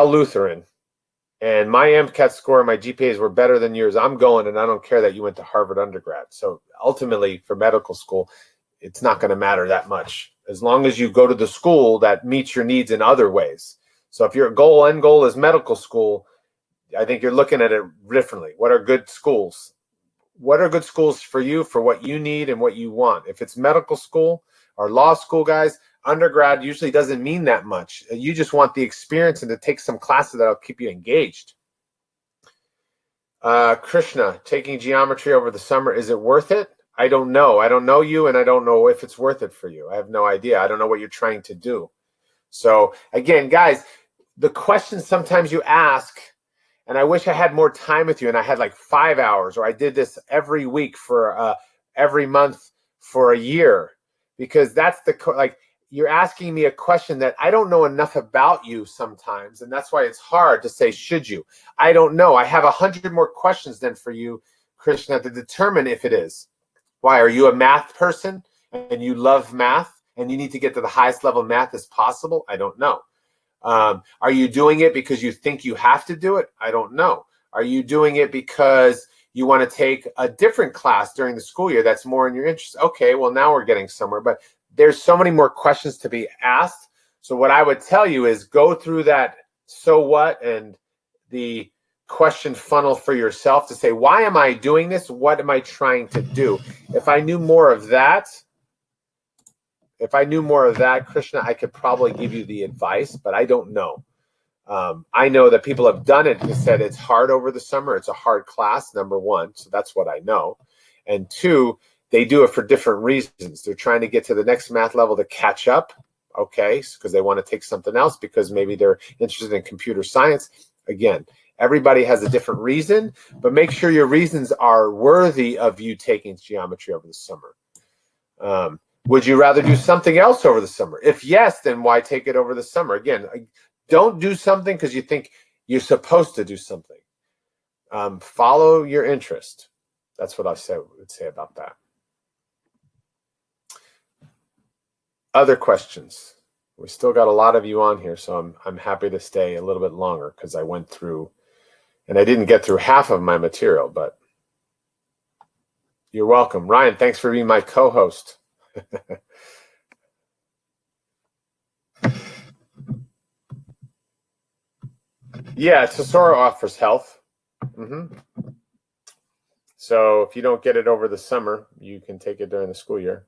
Lutheran, and my MCAT score and my GPAs were better than yours, I'm going, and I don't care that you went to Harvard undergrad. So ultimately, for medical school, it's not going to matter that much, as long as you go to the school that meets your needs in other ways. So if your end goal is medical school, I think you're looking at it differently. What are good schools? What are good schools for you, for what you need and what you want? If it's medical school or law school, guys, undergrad usually doesn't mean that much. You just want the experience and to take some classes that'll keep you engaged. Krishna, taking geometry over the summer, is it worth it? I don't know. I don't know you, and I don't know if it's worth it for you. I have no idea. I don't know what you're trying to do. So again, guys, the questions sometimes you ask, and I wish I had more time with you and I had like 5 hours, or I did this every week for every month for a year, because that's you're asking me a question that I don't know enough about you sometimes, and that's why it's hard to say, should you? I don't know. I have 100 more questions then for you, Krishna, to determine if it is. Why? Are you a math person and you love math and you need to get to the highest level of math as possible? I don't know. Are you doing it because you think you have to do it? I don't know. Are you doing it because you want to take a different class during the school year that's more in your interest? Okay, well, now we're getting somewhere, but there's so many more questions to be asked. So what I would tell you is go through that so what and the question funnel for yourself to say, why am I doing this? What am I trying to do? If I knew more of that, Krishna, I could probably give you the advice, but I don't know. I know that people have done it and said it's hard over the summer. It's a hard class, number one. So that's what I know. And two, they do it for different reasons. They're trying to get to the next math level to catch up, okay, because they want to take something else, because maybe they're interested in computer science. Again, everybody has a different reason, but make sure your reasons are worthy of you taking geometry over the summer. Would you rather do something else over the summer? If yes, then why take it over the summer? Again, don't do something because you think you're supposed to do something. Follow your interest. That's what I would say about that. Other questions? We still got a lot of you on here, so I'm happy to stay a little bit longer because I went through, and I didn't get through half of my material, but you're welcome. Ryan, thanks for being my co-host. Yeah, Tesoro offers health. So if you don't get it over the summer, you can take it during the school year.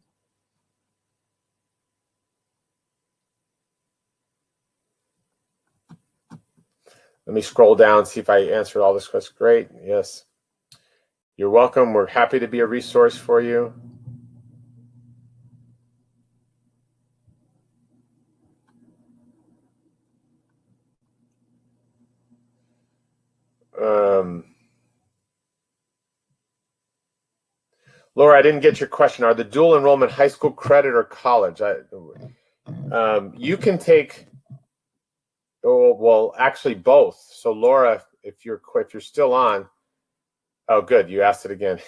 Let me scroll down, see if I answered all this question. Great, yes. You're welcome. We're happy to be a resource for you. Laura, I didn't get your question. Are the dual enrollment high school credit or college? You can take, well, actually both. So Laura, if you're still on, oh, good, you asked it again.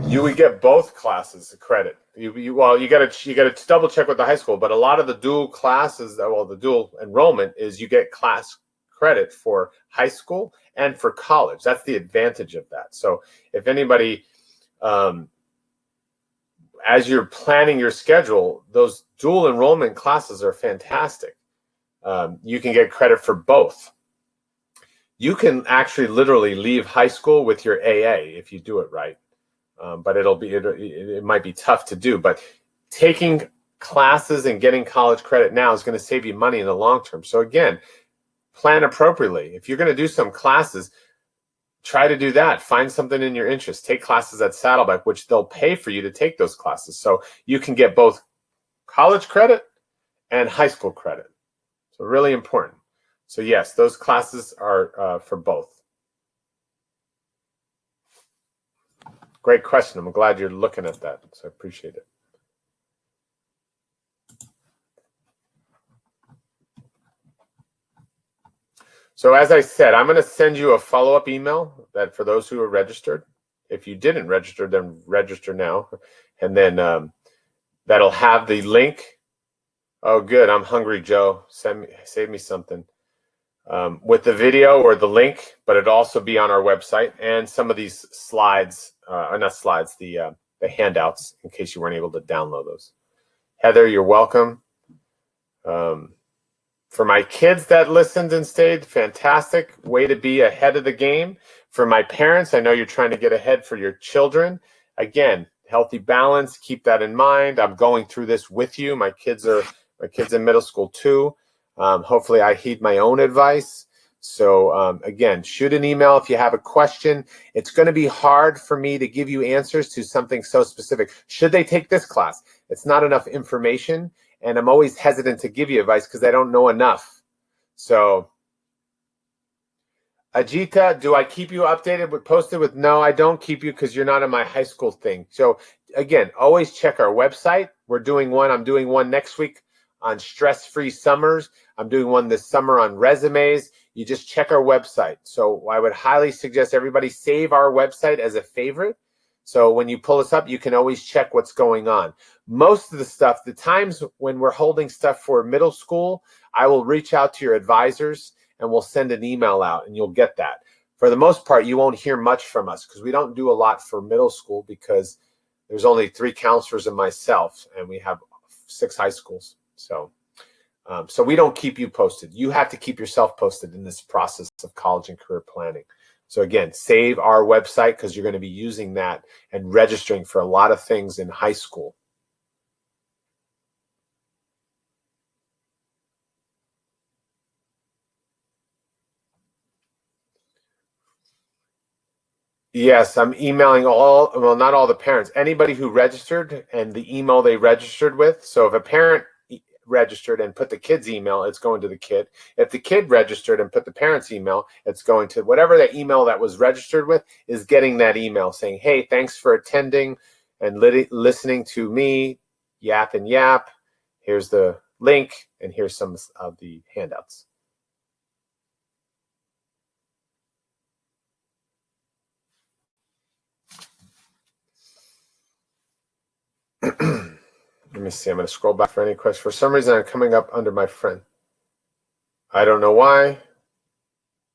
You would get both classes of credit. You got to double check with the high school, but a lot of the dual classes, well, the dual enrollment is you get class credit for high school and for college. That's the advantage of that. So if anybody, as you're planning your schedule, those dual enrollment classes are fantastic. You can get credit for both. You can actually literally leave high school with your AA if you do it right. But it might be tough to do. But taking classes and getting college credit now is going to save you money in the long term. So again, plan appropriately. If you're going to do some classes, try to do that. Find something in your interest. Take classes at Saddleback, which they'll pay for you to take those classes. So you can get both college credit and high school credit. So really important. So yes, those classes are for both. Great question. I'm glad you're looking at that, so I appreciate it. So as I said, I'm going to send you a follow-up email that for those who are registered. If you didn't register, then register now. And then that'll have the link. Oh, good. I'm hungry, Joe. Save me something. With the video or the link, but it'll also be on our website and some of these slides, or not slides, the handouts, in case you weren't able to download those. Heather, you're welcome. For my kids that listened and stayed, fantastic. Way to be ahead of the game. For my parents, I know you're trying to get ahead for your children. Again, healthy balance, keep that in mind. I'm going through this with you. My kids in middle school too. Hopefully I heed my own advice. So again, shoot an email if you have a question. It's going to be hard for me to give you answers to something so specific. Should they take this class? It's not enough information. And I'm always hesitant to give you advice because I don't know enough. So, Ajita, do I keep you updated with posted with? No, I don't keep you because you're not in my high school thing. So again, always check our website. I'm doing one next week on stress-free summers. I'm doing one this summer on resumes. You just check our website. So I would highly suggest everybody save our website as a favorite. So when you pull us up, you can always check what's going on. Most of the stuff, the times when we're holding stuff for middle school, I will reach out to your advisors and we'll send an email out and you'll get that. For the most part, you won't hear much from us because we don't do a lot for middle school because there's only 3 counselors and myself and we have 6 high schools. So we don't keep you posted. You have to keep yourself posted in this process of college and career planning. So again, save our website because you're going to be using that and registering for a lot of things in high school. Yes, I'm emailing well, not all the parents, anybody who registered and the email they registered with. So if a parent registered and put the kid's email, it's going to the kid. If the kid registered and put the parent's email, it's going to whatever the email that was registered with is getting that email saying, hey, thanks for attending and listening to me yap and yap. Here's the link and here's some of the handouts. Let me see. I'm going to scroll back for any questions. For some reason, I'm coming up under my friend. I don't know why.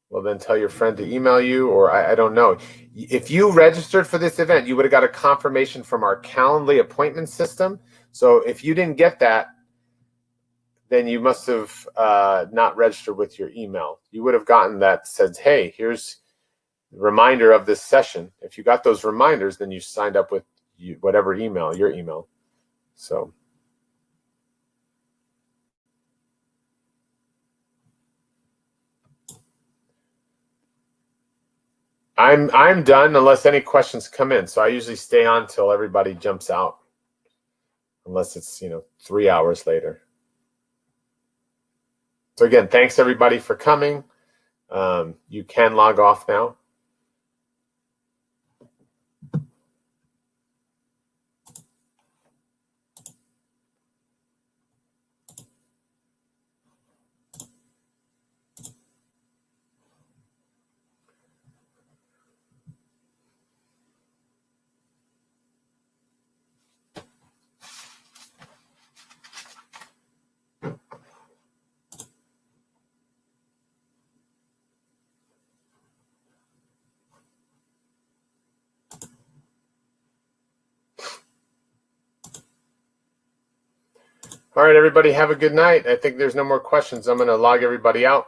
Well, then tell your friend to email you, or I don't know. If you registered for this event, you would have got a confirmation from our Calendly appointment system. So if you didn't get that, then you must have not registered with your email. You would have gotten that says, hey, here's the reminder of this session. If you got those reminders, then you signed up with whatever email, your email. So I'm done unless any questions come in. So I usually stay on till everybody jumps out, unless it's 3 hours later. So again, thanks everybody for coming. You can log off now. All right, everybody, have a good night. I think there's no more questions. I'm going to log everybody out.